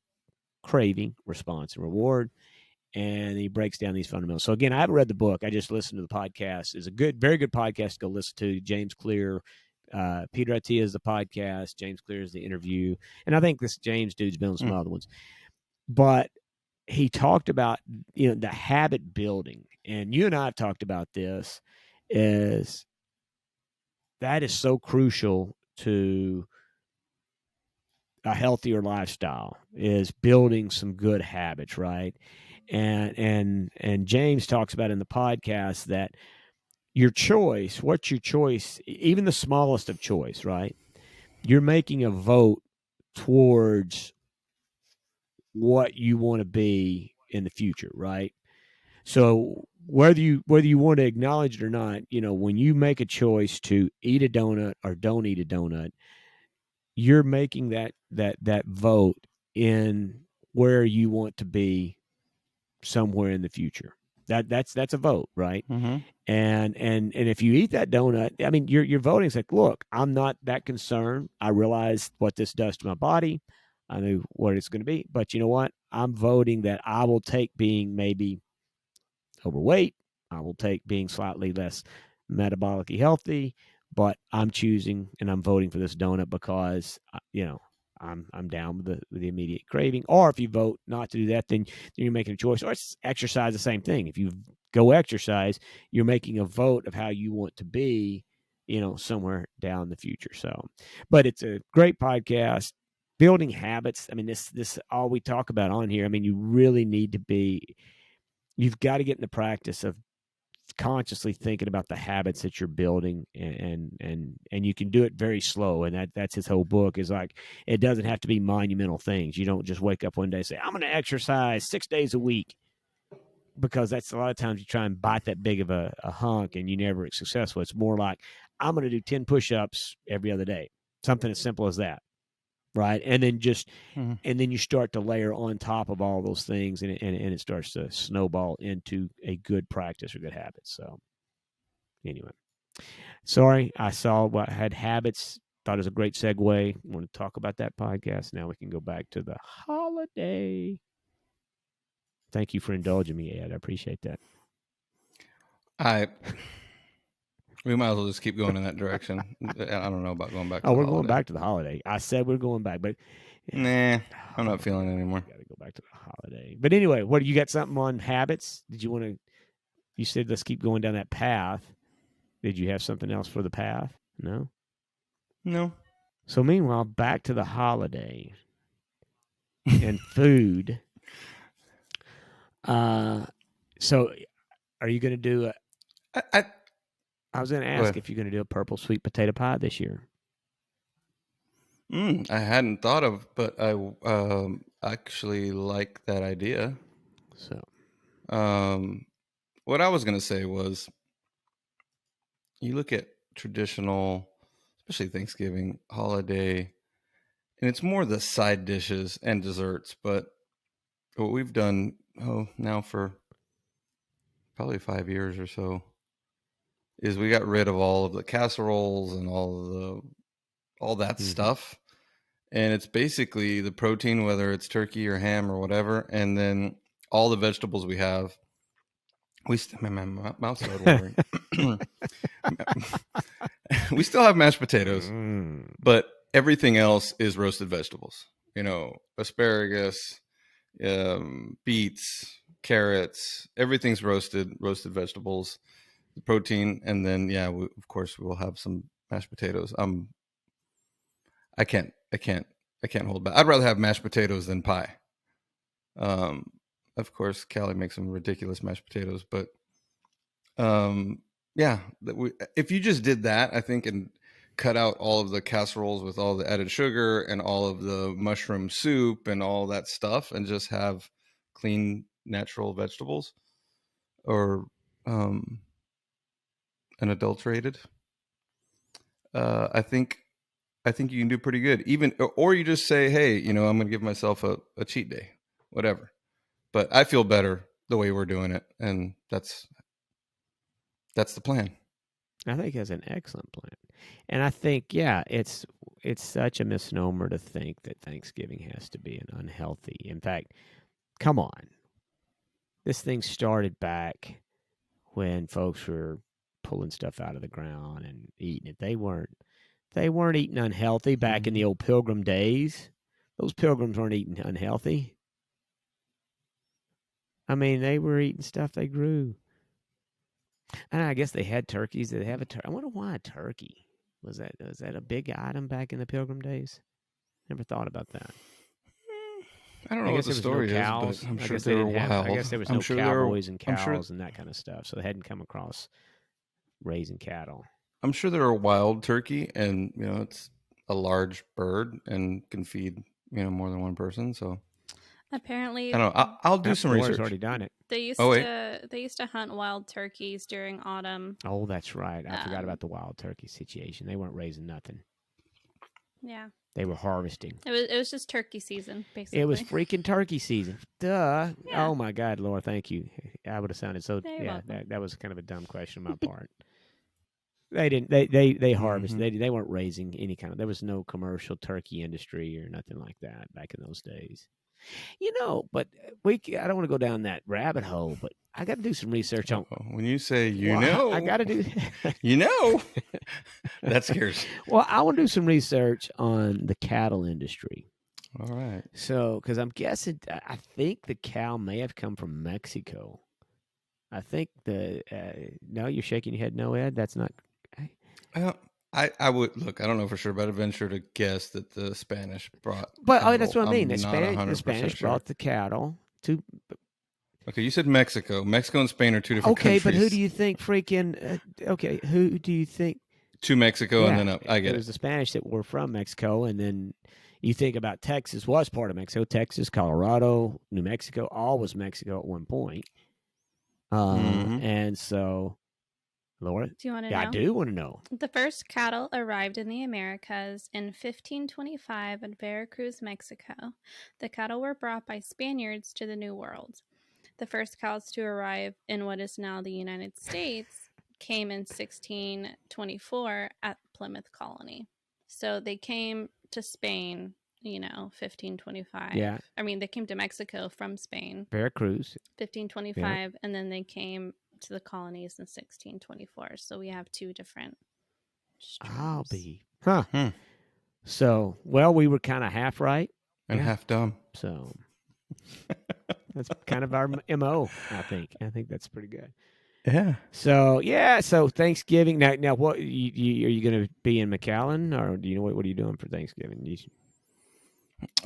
craving, response, and reward. And he breaks down these fundamentals. So again, I haven't read the book. I just listened to the podcast. It's a very good podcast to go listen to. James Clear, Peter Attia is the podcast. James Clear is the interview. And I think this James dude's been on some other ones. But he talked about, the habit building. And you and I have talked about this, is that is so crucial to a healthier lifestyle, is building some good habits, right? And James talks about in the podcast that what's your choice, even the smallest of choice, right? You're making a vote towards what you want to be in the future, right? So whether you want to acknowledge it or not, when you make a choice to eat a donut or don't eat a donut, you're making that vote in where you want to be somewhere in the future. That's a vote, right? Mm-hmm. And if you eat that donut, I mean, you're voting. It's like, look, I'm not that concerned. I realize what this does to my body. I know what it's going to be, but you know what? I'm voting that I will take being maybe overweight. I will take being slightly less metabolically healthy, but I'm choosing and I'm voting for this donut because I'm down with the immediate craving. Or if you vote not to do that, then you're making a choice. Or it's exercise, the same thing. If you go exercise, you're making a vote of how you want to be, somewhere down the future. So, but it's a great podcast. Building habits. I mean, this all we talk about on here. I mean, you really need to be. You've got to get in the practice of consciously thinking about the habits that you're building, and you can do it very slow. And that's his whole book, is like, it doesn't have to be monumental things. You don't just wake up one day and say, I'm going to exercise 6 days a week, because that's a lot of times you try and bite that big of a hunk and you never are successful. It's more like, I'm going to do 10 push-ups every other day, something as simple as that. Right. And then and then you start to layer on top of all those things, and it starts to snowball into a good practice or good habit. So anyway, sorry, I saw what had habits, thought it was a great segue. Want to talk about that podcast. Now we can go back to the holiday. Thank you for indulging me, Ed. I appreciate that. We might as well just keep going in that direction. I don't know about going back to we're going back to the holiday. I said we're going back, but nah, I'm not feeling it anymore. Got to go back to the holiday. But anyway, what, you got something on habits? Did you want to, you said let's keep going down that path. Did you have something else for the path? No? No. So meanwhile, back to the holiday and food. So are you going to do I was going to ask if you're going to do a purple sweet potato pie this year. I hadn't thought of, but I actually like that idea. So, what I was going to say was, you look at traditional, especially Thanksgiving, holiday, and it's more the side dishes and desserts. But what we've done now for probably 5 years or so is we got rid of all of the casseroles and all that stuff. And it's basically the protein, whether it's turkey or ham or whatever, and then all the vegetables we have. My mouth started watering. We still have mashed potatoes, but everything else is roasted vegetables. Asparagus, beets, carrots, everything's roasted vegetables, the protein, and then of course we'll have some mashed potatoes. I can't hold back. I'd rather have mashed potatoes than pie. Of course, Callie makes some ridiculous mashed potatoes, but if you just did that, I think, and cut out all of the casseroles with all the added sugar and all of the mushroom soup and all that stuff, and just have clean, natural vegetables, or unadulterated, I think you can do pretty good. Even, or you just say, hey, I'm going to give myself a cheat day, whatever. But I feel better the way we're doing it, and that's the plan. I think that's an excellent plan. And I think, it's it's such a misnomer to think that Thanksgiving has to be an unhealthy. In fact, come on. This thing started back when folks were pulling stuff out of the ground and eating it. They weren't eating unhealthy back in the old Pilgrim days. Those pilgrims weren't eating unhealthy. I mean, they were eating stuff they grew. And I guess they had turkeys. Did they have a turkey? I wonder why a turkey. Was that a big item back in the Pilgrim days? Never thought about that. I don't know what the story is, but I'm sure they were wild. I guess there was I'm no sure cowboys and cows sure, and that kind of stuff, so they hadn't come across raising cattle. I'm sure they're a wild turkey, and it's a large bird and can feed more than one person. So Apparently, I don't know. I'll do some Laura's research. already done it. they used to hunt wild turkeys during autumn. Oh, that's right. I forgot about the wild turkey situation. They weren't raising nothing. Yeah. They were harvesting. It was just turkey season, basically. It was freaking turkey season. Duh. Yeah. Oh my God, Laura, thank you. I would have sounded so. You're welcome. That was kind of a dumb question on my part. They didn't. They harvested. They weren't raising any kind of. There was no commercial turkey industry or nothing like that back in those days. But I don't want to go down that rabbit hole. But I got to do some research on. When you say I got to do. That scares. Well, I want to do some research on the cattle industry. All right. So, because I'm guessing, I think the cow may have come from Mexico. I think no, you're shaking your head. No, Ed, that's not. I would look. I don't know for sure, but I'd venture to guess that the Spanish brought. But cattle. that's what I mean. The Spanish brought the cattle to. Okay, you said Mexico. Mexico and Spain are two different countries. But who do you think freaking? Who do you think? To Mexico and then up. I get it. It was the Spanish that were from Mexico, and then you think about Texas was part of Mexico. Texas, Colorado, New Mexico, all was Mexico at one point. And so, Laura, do you want to know? I do want to know. The first cattle arrived in the Americas in 1525 in Veracruz, Mexico. The cattle were brought by Spaniards to the New World. The first cows to arrive in what is now the United States came in 1624 at Plymouth Colony. So they came to Spain, 1525. Yeah. I mean, they came to Mexico from Spain. Veracruz. 1525, and then they came to the colonies in 1624. So we have two different streams. So, well, we were kind of half right. And half dumb. So that's kind of our MO, I think. I think that's pretty good. Yeah. So Thanksgiving. Now what are you going to be in McAllen, or do you know what are you doing for Thanksgiving?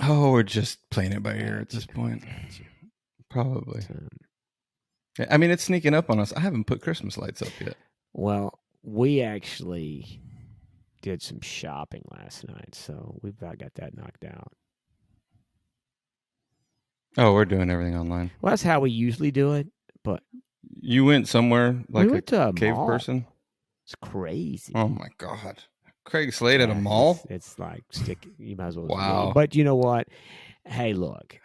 We're just playing it by ear at this point. Probably. I mean, it's sneaking up on us. I haven't put Christmas lights up yet. Well, we actually did some shopping last night, so we've got that knocked out. Oh, we're doing everything online. Well, that's how we usually do it, but you went somewhere like we went to a cave mall. person? It's crazy. Oh my God. Craig Slade at a mall? It's like you might as well. Wow. But you know what? Hey, look.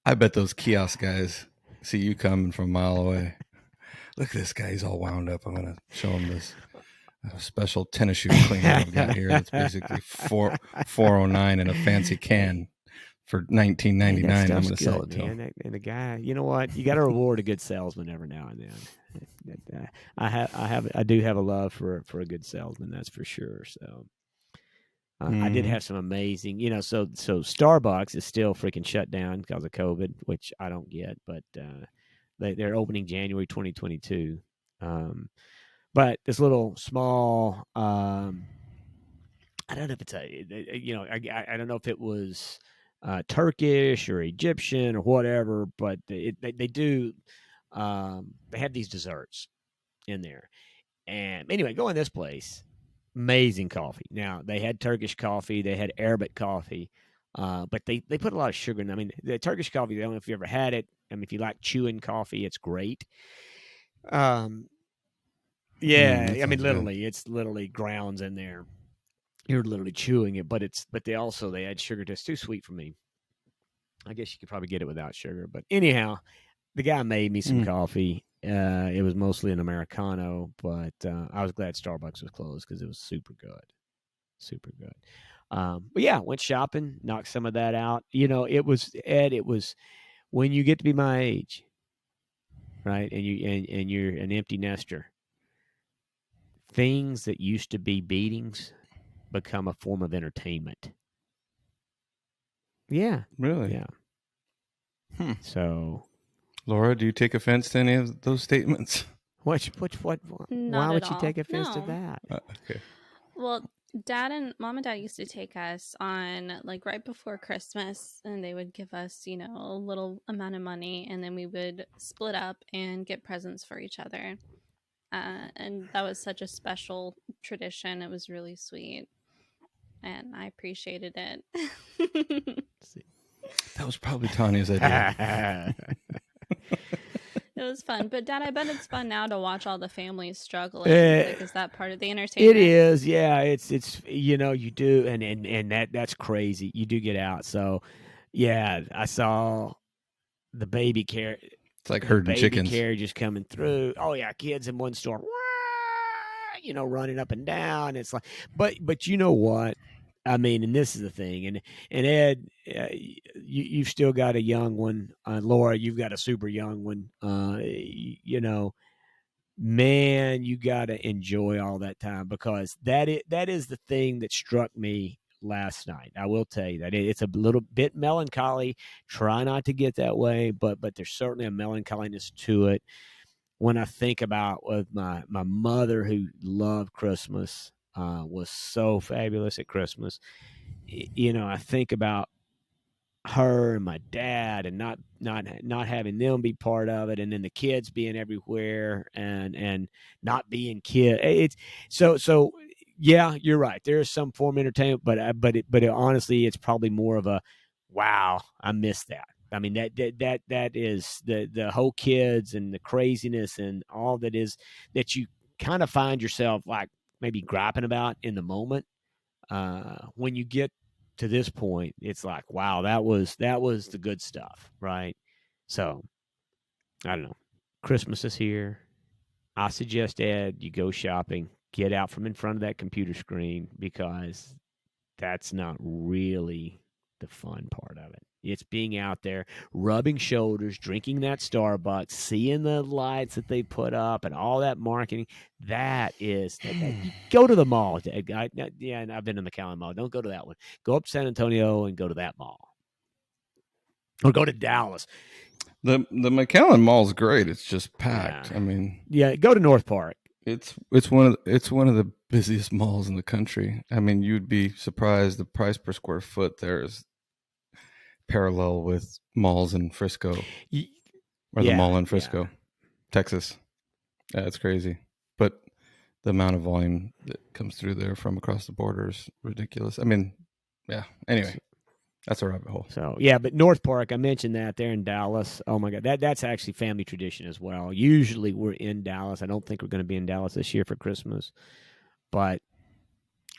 I bet those kiosk guys see you coming from a mile away. Look at this guy. He's all wound up. I'm going to show him this special tennis shoe cleaner I've got here. That's basically $4.09 in a fancy can for $19.99. I'm going to sell it to him. And the guy, you know what? You got to reward a good salesman every now and then. I do have a love for a good salesman. That's for sure. So I did have some amazing, so Starbucks is still freaking shut down because of COVID, which I don't get, but they're opening January 2022. But this little small, I don't know if it's I don't know if it was Turkish or Egyptian or whatever, but they do. They have these desserts in there, and anyway, go in this place. Amazing coffee. Now they had Turkish coffee, they had Arabic coffee, but they put a lot of sugar in. I mean, the Turkish coffee. I don't know if you ever had it. I mean, if you like chewing coffee, it's great. I mean, literally, it's literally grounds in there. You're literally chewing it, but they add sugar to it. It's too sweet for me. I guess you could probably get it without sugar, but anyhow, the guy made me some coffee. It was mostly an Americano, but I was glad Starbucks was closed because it was super good. super good. But yeah, went shopping, knocked some of that out. It was Ed. It was when you get to be my age, right? And you're an empty nester. Things that used to be beatings become a form of entertainment. Yeah. Really? Yeah. So, Laura, do you take offense to any of those statements? what? Not Why would at you all. take offense to No. that? Okay. Well, Mom and Dad used to take us on like right before Christmas, and they would give us, a little amount of money, and then we would split up and get presents for each other. And that was such a special tradition. It was really sweet, and I appreciated it. That was probably Tanya's idea. It was fun, but Dad, I bet it's fun now to watch all the families struggling. Is that part of the entertainment? It is, yeah. It's you do, and that's crazy. You do get out, so yeah. I saw the baby carriage. It's like herding chickens. Carriages coming through. Oh yeah, kids in one store, running up and down. It's like, but you know what? I mean, and this is the thing, and Ed, you've still got a young one. Laura, you've got a super young one. Man, you got to enjoy all that time, because that is the thing that struck me last night. I will tell you that it's a little bit melancholy. Try not to get that way, but there's certainly a melancholiness to it. When I think about with my mother, who loved Christmas, was so fabulous at Christmas. I think about her and my dad, and not having them be part of it, and then the kids being everywhere, and not being kid. It's so yeah, you're right. There is some form of entertainment, but honestly, it's probably more of a wow. I miss that. I mean, that is the whole kids and the craziness and all that you kind of find yourself like maybe griping about in the moment. When you get to this point, it's like, wow, that was the good stuff, right? So I don't know. Christmas is here. I suggest, Ed, you go shopping, get out from in front of that computer screen, because that's not really the fun part of it. It's being out there, rubbing shoulders, drinking that Starbucks, seeing the lights that they put up, and all that marketing. That is, go to the mall. Yeah, and I've been to McAllen Mall. Don't go to that one. Go up to San Antonio and go to that mall, or go to Dallas. The McAllen Mall's great. It's just packed. Yeah. I mean, yeah, go to North Park. It's one of the busiest malls in the country. I mean, you'd be surprised the price per square foot there is parallel with malls in Frisco, or the mall in Frisco, Texas. Yeah, it's crazy. But the amount of volume that comes through there from across the border is ridiculous. I mean, yeah. Anyway, that's a rabbit hole. So yeah, but North Park, I mentioned that there in Dallas. Oh my God, that's actually family tradition as well. Usually we're in Dallas. I don't think we're going to be in Dallas this year for Christmas, but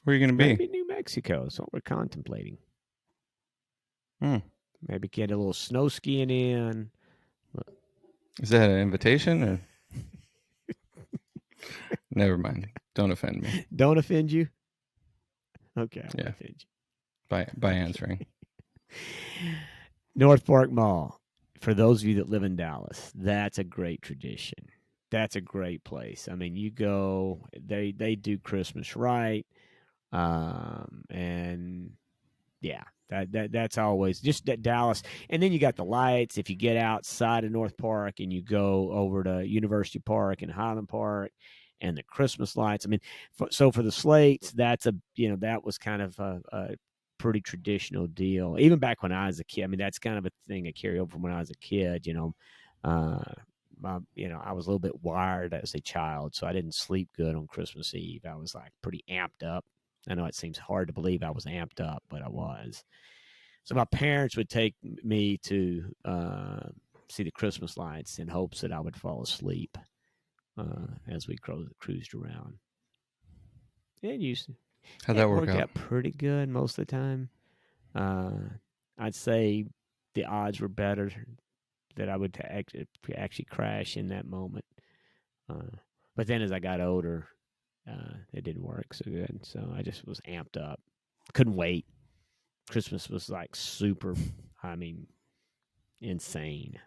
where are you going to be? Maybe New Mexico. That's what we're contemplating. Maybe get a little snow skiing in. Is that an invitation or? Never mind. Don't offend me. Don't offend you? Okay, I won't offend you. By answering. North Park Mall. For those of you that live in Dallas, that's a great tradition. That's a great place. I mean, you go, they do Christmas right. And yeah, that's always just that Dallas. And then you got the lights. If you get outside of North Park and you go over to University Park and Highland Park, and the Christmas lights. I mean, so for the Slates, that was kind of a pretty traditional deal. Even back when I was a kid, I mean, that's kind of a thing I carry over from when I was a kid. I was a little bit wired as a child, so I didn't sleep good on Christmas Eve. I was like pretty amped up. I know it seems hard to believe I was amped up, but I was. So my parents would take me to see the Christmas lights in hopes that I would fall asleep as we cruised around. It used to. How'd that work out? Pretty good most of the time. I'd say the odds were better that I would actually crash in that moment. But then as I got older, it didn't work so good. So I just was amped up. Couldn't wait. Christmas was like super, I mean, insane.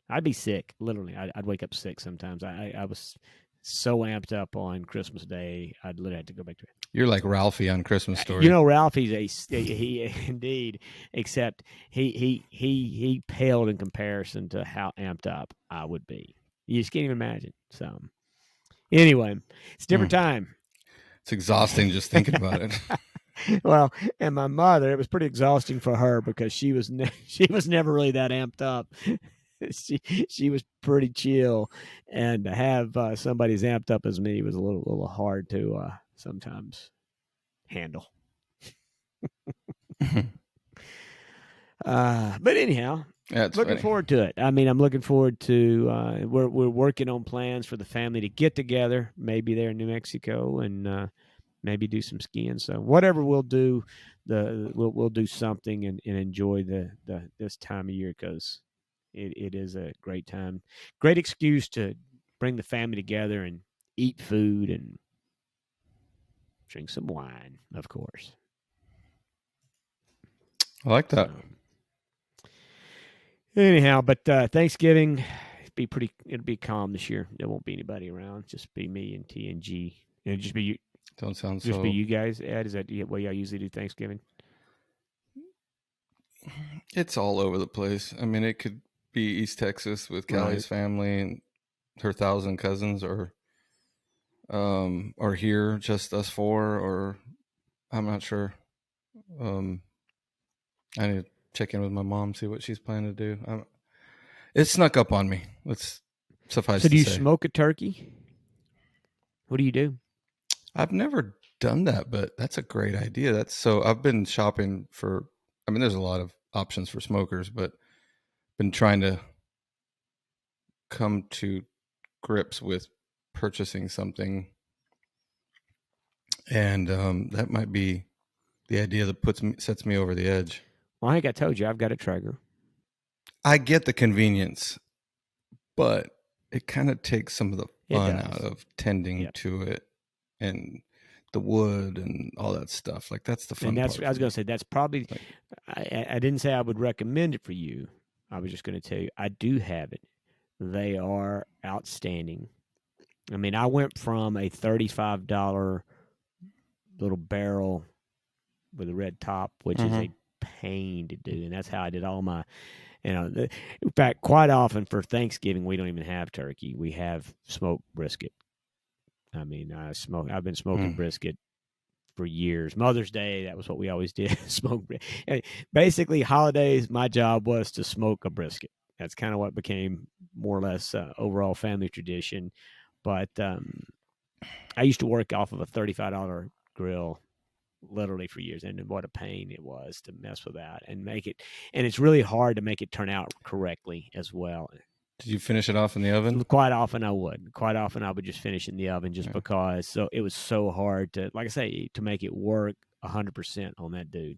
I'd be sick, literally. I'd wake up sick sometimes. I was so amped up on Christmas Day, I'd literally have to go back to it. You're like Ralphie on Christmas Story. You know, Ralphie's he indeed, except he paled in comparison to how amped up I would be. You just can't even imagine. So anyway, it's a different time. It's exhausting just thinking about it. Well, and my mother, it was pretty exhausting for her because she was never really that amped up. She was pretty chill, and to have somebody as amped up as me was a little hard to sometimes handle. But anyhow, looking forward to it. I mean, I'm looking forward to. We're working on plans for the family to get together, maybe there in New Mexico, and maybe do some skiing. So whatever we'll do, we'll do something and enjoy the this time of year because it is a great time, great excuse to bring the family together and eat food and drink some wine, of course. I like that. So, anyhow, but Thanksgiving, it'll be calm this year. There won't be anybody around. Just be me and TNG. It'll just be you. Don't sound just so. be you guys. Ed, is that what y'all usually do Thanksgiving? It's all over the place. I mean, it could be East Texas with Callie's family and her 1,000 cousins, or here just us four, or I'm not sure. I need to check in with my mom, see what she's planning to do. It snuck up on me. Let's suffice to say. So do you smoke a turkey? What do you do? I've never done that, but that's a great idea. I've been shopping for, I mean, there's a lot of options for smokers, but been trying to come to grips with purchasing something. And that might be the idea that sets me over the edge. Well, I think I told you I've got a Traeger. I get the convenience, but it kind of takes some of the fun out of tending to it and the wood and all that stuff. Like that's the fun and that's part. I was going to say that's probably. I didn't say I would recommend it for you. I was just going to tell you I do have it. They are outstanding. I mean, I went from a $35 little barrel with a red top, which is a pain to do, and that's how I did all my. In fact, quite often for Thanksgiving we don't even have turkey. We have smoked brisket. I mean, I've been smoking brisket for years. Mother's Day, that was what we always did. Smoke. Basically, holidays, my job was to smoke a brisket. That's kind of what became more or less overall family tradition. But I used to work off of a $35 grill literally for years, and what a pain it was to mess with that and make it. And it's really hard to make it turn out correctly as well. Did you finish it off in the oven? Quite often I would. Quite often I would just finish in the oven just because. So it was so hard to, like I say, to make it work 100% on that dude.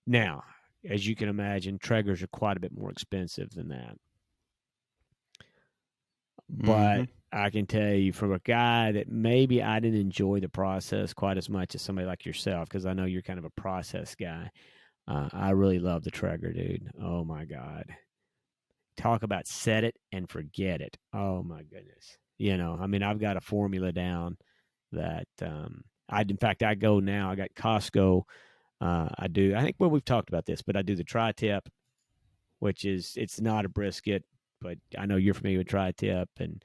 Now, as you can imagine, Traegers are quite a bit more expensive than that. But I can tell you from a guy that maybe I didn't enjoy the process quite as much as somebody like yourself, because I know you're kind of a process guy. I really love the Traeger, dude. Oh, my God. Talk about set it and forget it. Oh, my goodness. You know, I mean, I've got a formula down that in fact, I go now. I got Costco. I think, well, we've talked about this, but I do the tri-tip, which is, it's not a brisket, but I know you're familiar with tri-tip. And,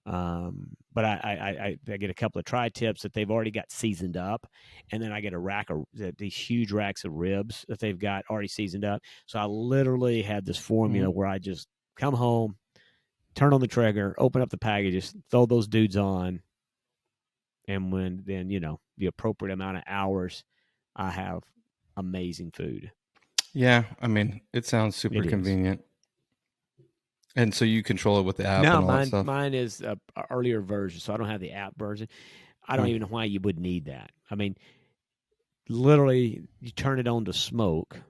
but I get a couple of tri-tips that they've already got seasoned up. And then I get a rack of these huge racks of ribs that they've got already seasoned up. So I literally had this formula where I just come home, turn on the Traeger, open up the packages, throw those dudes on. And then, you know, the appropriate amount of hours, I have amazing food. Yeah. I mean, it sounds super convenient. And so you control it with the app and all that stuff? Mine is an earlier version, so I don't have the app version. I don't even know why you would need that. I mean, literally, you turn it on to smoke,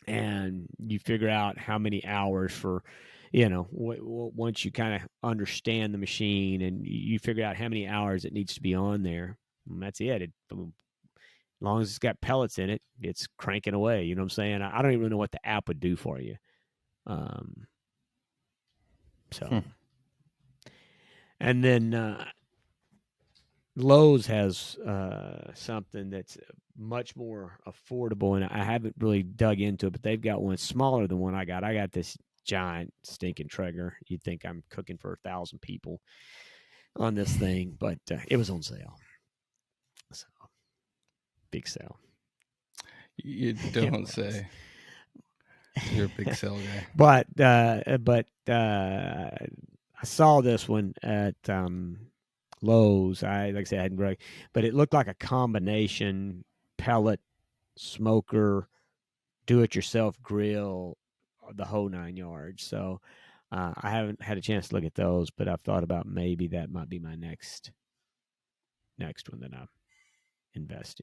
and you figure out how many hours for, once you kind of understand the machine and you figure out how many hours it needs to be on there, and that's it. As long as it's got pellets in it, it's cranking away. You know what I'm saying? I don't even know what the app would do for you. And then Lowe's has something that's much more affordable, and I haven't really dug into it, but they've got one smaller than one I got. I got this giant stinking Traeger. You'd think I'm cooking for 1,000 people on this thing, but it was on sale. So, big sale. You don't say. You're a big sale guy. But I saw this one at Lowe's. Like I said, I hadn't really, but it looked like a combination pellet, smoker, do-it-yourself grill, the whole 9 yards. So I haven't had a chance to look at those, but I've thought about maybe that might be my next one that I invest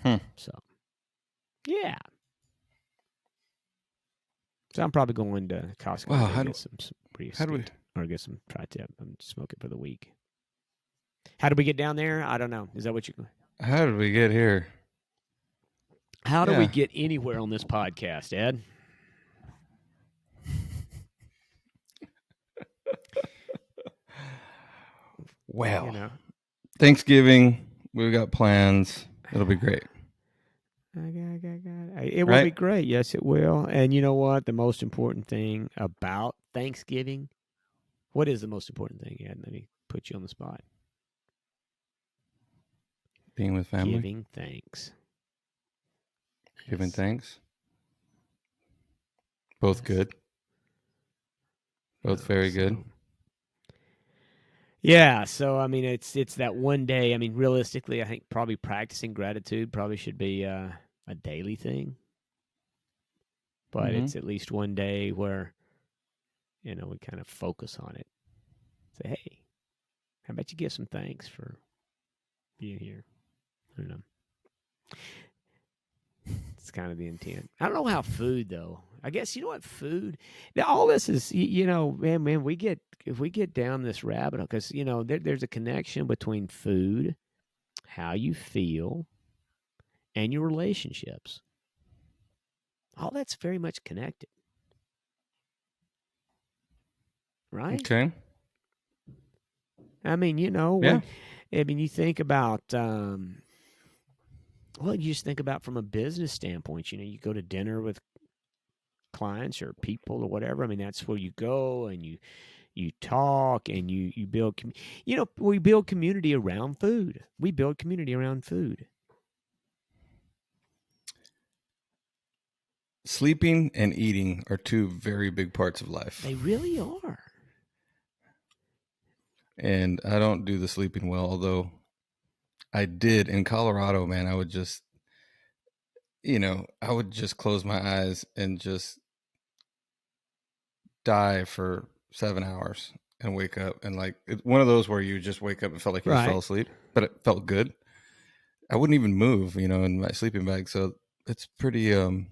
in. So, yeah. So I'm probably going to Costco to get some or get some tri-tip and smoke it for the week. How did we get down there? I don't know. Is that what you? How did we get here? How do we get anywhere on this podcast, Ed? Well, Thanksgiving, we've got plans. It'll be great. It will be great. Yes, it will. And you know what? The most important thing about Thanksgiving, what is the most important thing, Ed? Let me put you on the spot. Being with family. Giving thanks. Giving thanks. Both good. Both very good. Yeah, so I mean, it's that one day. I mean, realistically, I think probably practicing gratitude probably should be a daily thing. But it's at least one day where, we kind of focus on it. Say, hey, how about you give some thanks for being here? I don't know. It's kind of the intent. I don't know how food, though. I guess, you know what, food, now all this is, man, if we get down this rabbit hole, because, there's a connection between food, how you feel, and your relationships. All that's very much connected. Right? Okay. I mean, you think about, you just think about from a business standpoint, you go to dinner with clients or people or whatever. I mean, that's where you go and you talk and you build, we build community around food. We build community around food. Sleeping and eating are two very big parts of life. They really are. And I don't do the sleeping well, although I did in Colorado, man. I would just, close my eyes and just die for 7 hours and wake up. And one of those where you just wake up and felt like you fell asleep, but it felt good. I wouldn't even move, in my sleeping bag. So it's pretty, so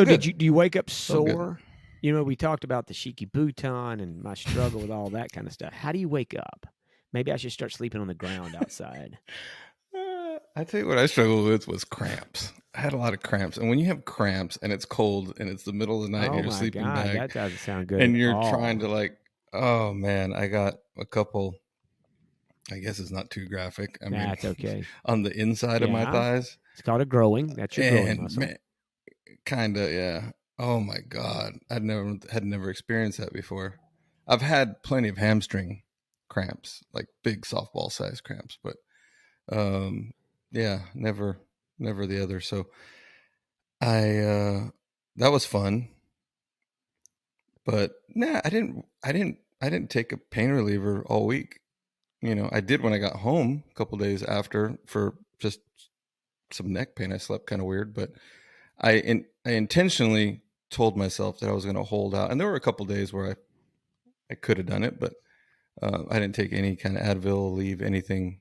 do you wake up sore? We talked about the Shiki Bhutan and my struggle with all that kind of stuff. How do you wake up? Maybe I should start sleeping on the ground outside. I tell you what I struggled with was cramps. I had a lot of cramps. And when you have cramps and it's cold and it's the middle of the night and you're sleeping bag. That doesn't sound good. And you're trying to oh man, I got a couple, I guess it's not too graphic. I mean, that's okay. On the inside of my thighs. It's called a growing. That's your growing muscle. Kind of, yeah. Oh my God. Had never experienced that before. I've had plenty of hamstring cramps, like big softball size cramps, but never the other. So that was fun. But I didn't take a pain reliever all week. I did when I got home a couple days after for just some neck pain. I slept kind of weird, but I intentionally told myself that I was going to hold out. And there were a couple days where I could have done it, but I didn't take any kind of Advil, leave anything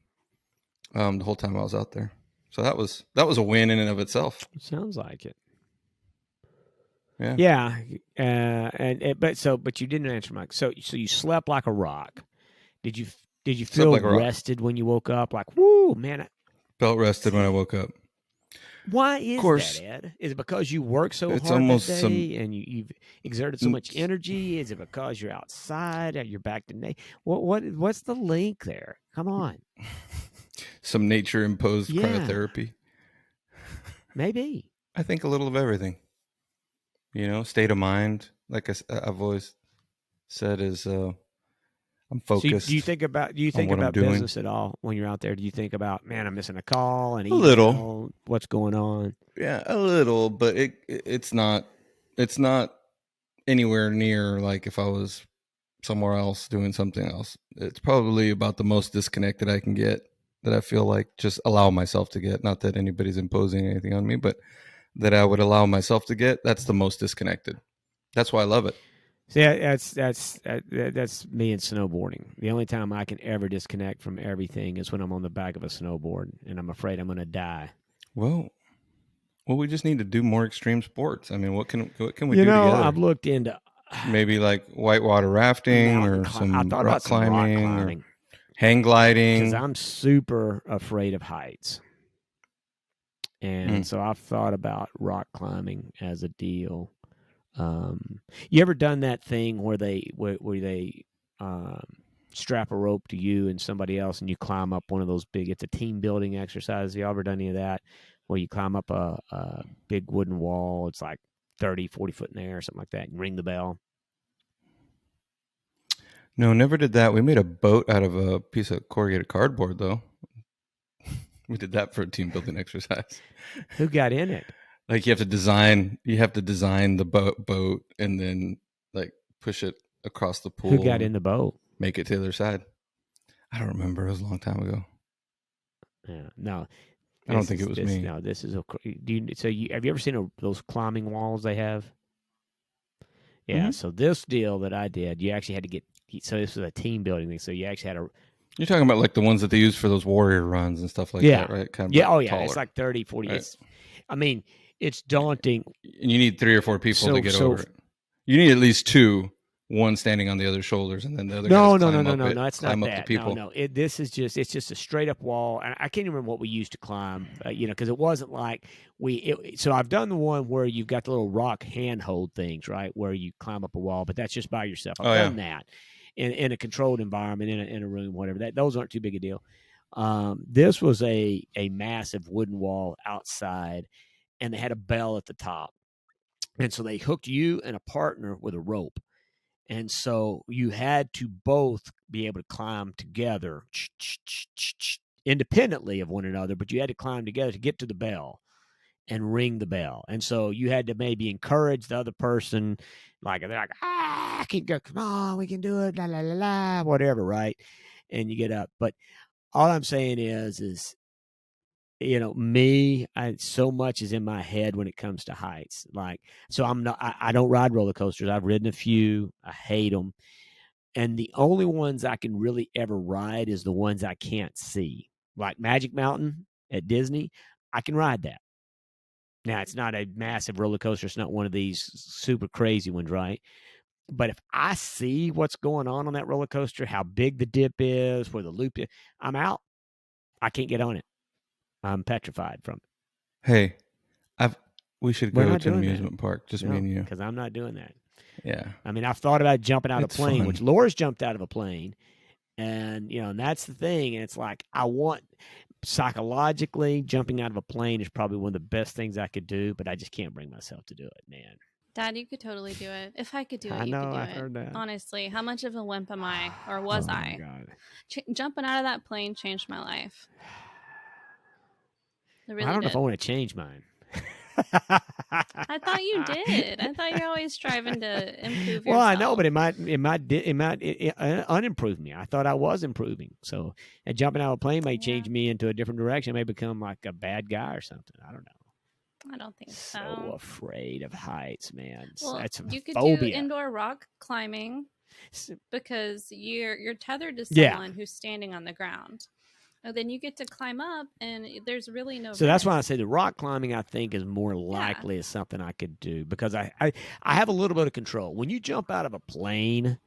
the whole time I was out there. So that was a win in and of itself. Sounds like it. Yeah. Yeah, but you didn't answer my. So you slept like a rock. Did you Slept feel like a rock. rested when you woke up? Like, whoo, man. Felt rested when I woke up. Why is course, that, Ed? Is it because you worked so it's hard that almost day and you've exerted so much energy? Is it because you're outside? You're back to nature? What's the link there? Come on. some nature imposed Yeah. cryotherapy. Maybe. I think a little of everything. State of mind, like I've always said, is I'm focused. So do you think about what I'm doing. business at all when you're out there? Do you think about, man, I'm missing a call, an A email, little. what's going on? Yeah, a little, but it's not anywhere near like if I was somewhere else doing something else. It's probably about the most disconnected I can get, that I feel like just allow myself to get. Not that anybody's imposing anything on me, but that I would allow myself to get. That's the most disconnected. That's why I love it. See, that's me in snowboarding. The only time I can ever disconnect from everything is when I'm on the back of a snowboard and I'm afraid I'm going to die. Well, we just need to do more extreme sports. I mean, what can we do together? I've looked into maybe like whitewater rafting or some rock climbing or hang gliding. Because I'm super afraid of heights. And so I've thought about rock climbing as a deal. You ever done that thing where they strap a rope to you and somebody else and you climb up one of those big, it's a team building exercise. You ever done any of that where you climb up a big wooden wall? It's like 30, 40 foot in the air or something like that and ring the bell. No, never did that. We made a boat out of a piece of corrugated cardboard, though. We did that for a team building exercise. Who got in it? Like you have to design the boat and then like push it across the pool. Who got in the boat? Make it to the other side. I don't remember. It was a long time ago. Yeah, no. I don't think it was me. No, this is have you ever seen those climbing walls they have? Yeah. Mm-hmm. So this deal that I did, you actually had to get. So this was a team building thing. So you actually had to. You're talking about like the ones that they use for those warrior runs and stuff like that, right? Kind of taller. It's like 30, 40. Right. It's daunting. And you need 3 or 4 people to get over it. You need at least 2, one standing on the other shoulders, and then the other guys climb up it. No, it's not that. The people. No. It's just a straight up wall. And I can't even remember what we used to climb, because it wasn't like so I've done the one where you've got the little rock handhold things, right? Where you climb up a wall, but that's just by yourself. I've done that in a controlled environment, in a room, whatever. Those aren't too big a deal. This was a massive wooden wall outside, and they had a bell at the top. And so they hooked you and a partner with a rope. And so you had to both be able to climb together independently of one another, but you had to climb together to get to the bell and ring the bell. And so you had to maybe encourage the other person, like they're like, I can go, come on, we can do it, la la la la, whatever, right? And you get up. But all I'm saying is me, so much is in my head when it comes to heights. Like, so I don't ride roller coasters. I've ridden a few. I hate them. And the only ones I can really ever ride is the ones I can't see. Like Magic Mountain at Disney, I can ride that. Now, it's not a massive roller coaster. It's not one of these super crazy ones, right? But if I see what's going on that roller coaster, how big the dip is, where the loop is, I'm out. I can't get on it. I'm petrified from it. Hey, we should go to an amusement park, just me and you. Because I'm not doing that. Yeah. I've thought about jumping out of a plane, fun. which Laura's jumped out of a plane. And, and that's the thing. And it's like, psychologically, jumping out of a plane is probably one of the best things I could do, but I just can't bring myself to do it, man. Dad, you could totally do it. If I could do it, I you know, could do I've it. heard that. Honestly, how much of a wimp am I, or was I? God. Jumping out of that plane changed my life. Really I don't know did. if I want to change mine. I thought you did. I thought you're always striving to improve yourself. Well, I know, but it might unimprove me. I thought I was improving. So, and jumping out of a plane may change me into a different direction. I may become like a bad guy or something. I don't know. I don't think so. So afraid of heights, man. Well, that's a you could phobia. do indoor rock climbing because you're tethered to someone who's standing on the ground. Oh, then you get to climb up, and there's really no. So that's why I rest. say the rock climbing, I think, is more likely as something I could do because I have a little bit of control. When you jump out of a plane,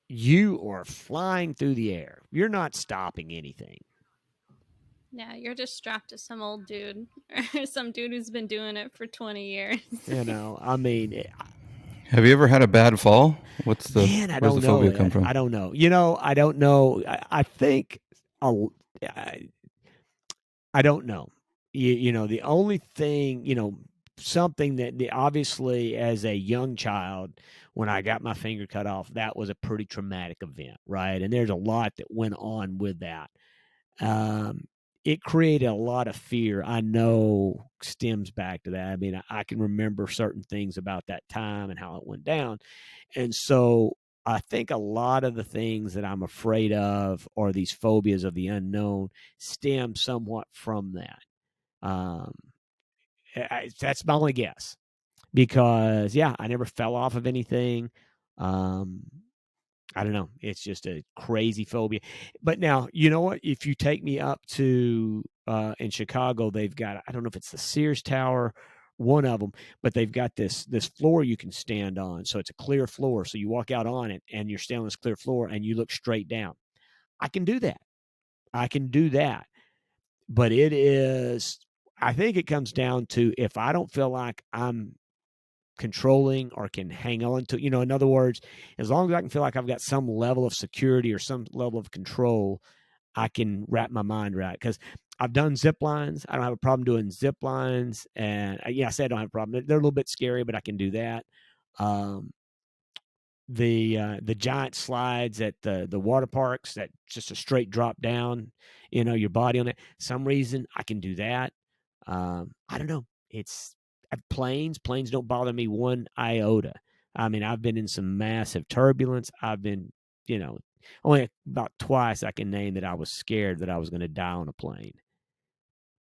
you are flying through the air. You're not stopping anything. Yeah, you're just strapped to some old dude or some dude who's been doing it for 20 years. You know, I mean, Have you ever had a bad fall? man, I Where's don't the know, phobia come Ed. from? I don't know. You know, I don't know. I think I don't know. You know, the only thing, something that obviously as a young child, when I got my finger cut off, that was a pretty traumatic event, right? And there's a lot that went on with that. Um, it created a lot of fear. I know stems back to that. I mean, I can remember certain things about that time and how it went down. And so I think a lot of the things that I'm afraid of or these phobias of the unknown stem somewhat from that. Um, that's my only guess because, yeah, I never fell off of anything. Um, I don't know. It's just a crazy phobia. But now, you know what? If you take me up to in Chicago, they've got, I don't know if it's the Sears Tower, one of them, but they've got this floor you can stand on. So it's a clear floor. So you walk out on it and you're standing on this clear floor and you look straight down. I can do that. I can do that. But it is, I think it comes down to if I don't feel like I'm controlling or can hang on to, in other words, as long as I can feel like I've got some level of security or some level of control, I can wrap my mind around it. Because I've done zip lines. I don't have a problem doing zip lines. And yeah, I say I don't have a problem. They're a little bit scary, but I can do that. Um, the giant slides at the water parks that just a straight drop down, your body on it. Some reason I can do that. I don't know. It's planes don't bother me one iota. I mean, I've been in some massive turbulence. I've been, only about twice I can name that I was scared that I was going to die on a plane.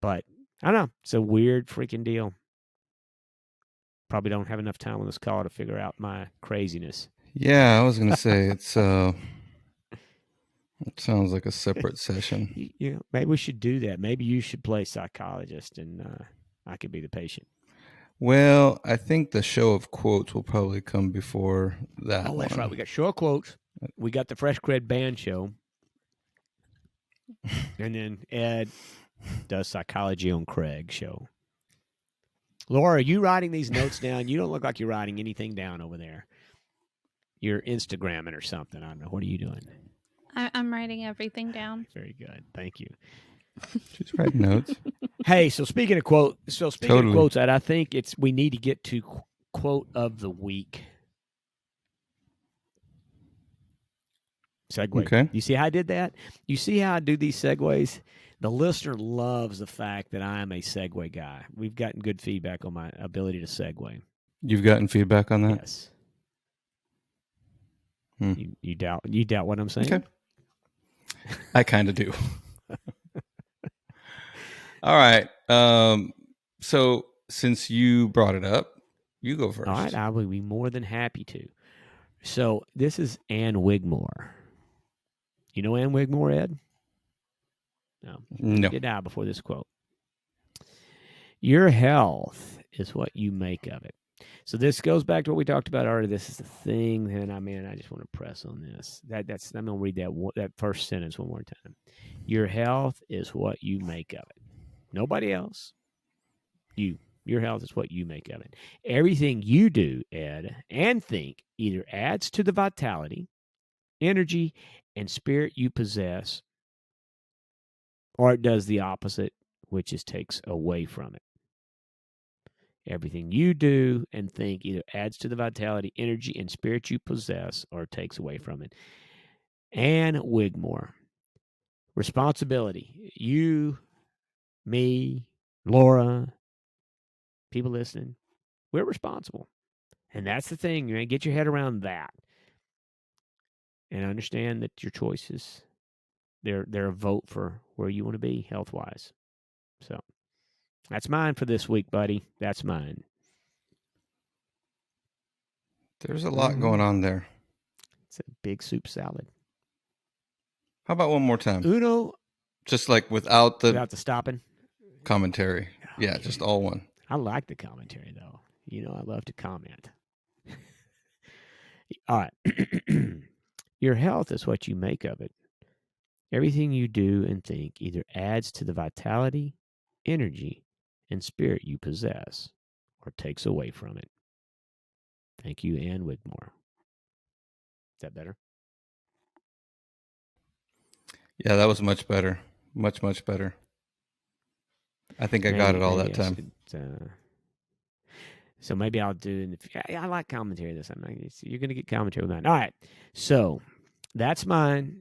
But I don't know. It's a weird freaking deal. Probably don't have enough time on this call to figure out my craziness. Yeah, I was gonna say it sounds like a separate session. Maybe we should do that. Maybe you should play psychologist and I could be the patient. Well, I think the show of quotes will probably come before that. Oh, that's one. right. We got short quotes. We got the Fresh CrEd band show. And then Ed does psychology on Craig show. Laura, are you writing these notes down? You don't look like you're writing anything down over there. You're Instagramming or something. I don't know. What are you doing? I'm writing everything down. Very good. Thank you. She's writing notes. Hey, so speaking of quotes, Ed, I think we need to get to quote of the week. Segue. Okay. You see how I did that? You see how I do these segues? The listener loves the fact that I am a segue guy. We've gotten good feedback on my ability to segue. You've gotten feedback on that? Yes. You doubt what I'm saying? Okay. I kind of do. All right. So since you brought it up, you go first. All right. I will be more than happy to. So this is Ann Wigmore. You know Ann Wigmore, Ed? No. No. Did die before this quote. Your health is what you make of it. So this goes back to what we talked about earlier. This is the thing, and I just want to press on this. I'm going to read that first sentence one more time. Your health is what you make of it. Nobody else. Your health is what you make of it. Everything you do, Ed, and think either adds to the vitality, energy, and spirit you possess, or it does the opposite, which is takes away from it. Everything you do and think either adds to the vitality, energy, and spirit you possess, or takes away from it. Ann Wigmore. Responsibility. You, me, Laura, people listening, we're responsible. And that's the thing. You get your head around that. And understand that your choices, they're a vote for where you want to be health-wise. So that's mine for this week, buddy. That's mine. There's a lot going on there. It's a big soup salad. How about one more time? Uno Just like without the without the stopping. commentary. Yeah, Okay. just all one. I like the commentary though. I love to comment. All right. Your health is what you make of it. Everything you do and think either adds to the vitality, energy, and spirit you possess, or takes away from it. Thank you, Ann Wigmore. Is that better? Yeah, that was much better. Much, much better. I think I got it all that time. So maybe I'll do. I like commentary this time. You're going to get commentary with mine. All right. So that's mine.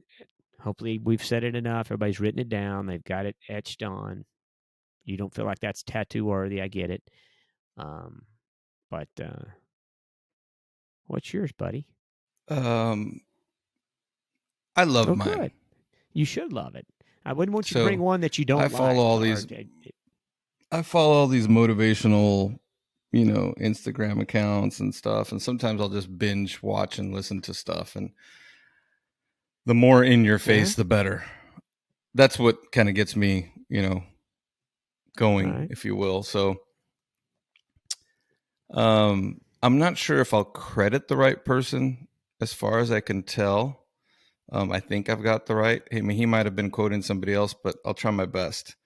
Hopefully, we've said it enough. Everybody's written it down. They've got it etched on. You don't feel like that's tattoo worthy. I get it. But what's yours, buddy? I love mine. Good. You should love it. I wouldn't want you to bring one that you don't I like. follow all these. I follow all these motivational, Instagram accounts and stuff, and sometimes I'll just binge watch and listen to stuff, and the more in your face, the better. That's what kind of gets me, going, if you will. So, I'm not sure if I'll credit the right person. As far as I can tell, I think I've got the right. I mean, he might have been quoting somebody else, but I'll try my best.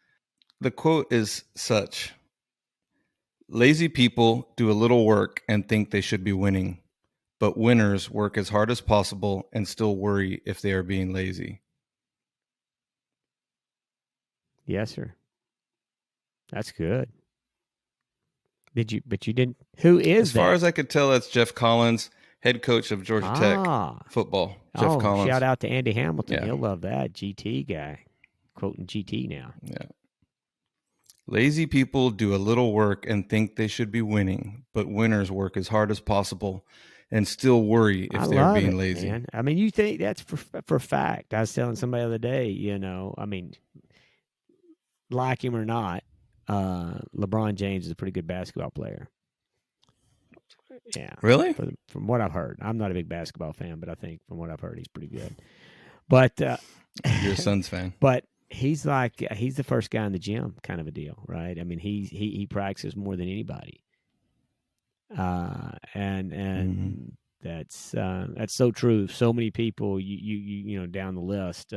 The quote is such: lazy people do a little work and think they should be winning, but winners work as hard as possible and still worry if they are being lazy. Yes, sir. That's good. But you didn't. Who is that? As far as I could tell, that's Jeff Collins, head coach of Georgia Tech football. Jeff Collins. Shout out to Andy Hamilton. Yeah. He'll love that. GT guy. Quoting GT now. Yeah. Lazy people do a little work and think they should be winning, but winners work as hard as possible and still worry if they're being lazy. Man. I mean, you think that's for fact. I was telling somebody the other day, I mean, like him or not, LeBron James is a pretty good basketball player. Yeah. Really? From what I've heard. I'm not a big basketball fan, but I think from what I've heard, he's pretty good. But you're a Suns fan. But he's the first guy in the gym kind of a deal, right? I mean, he practices more than anybody. And that's so true. So many people you down the list,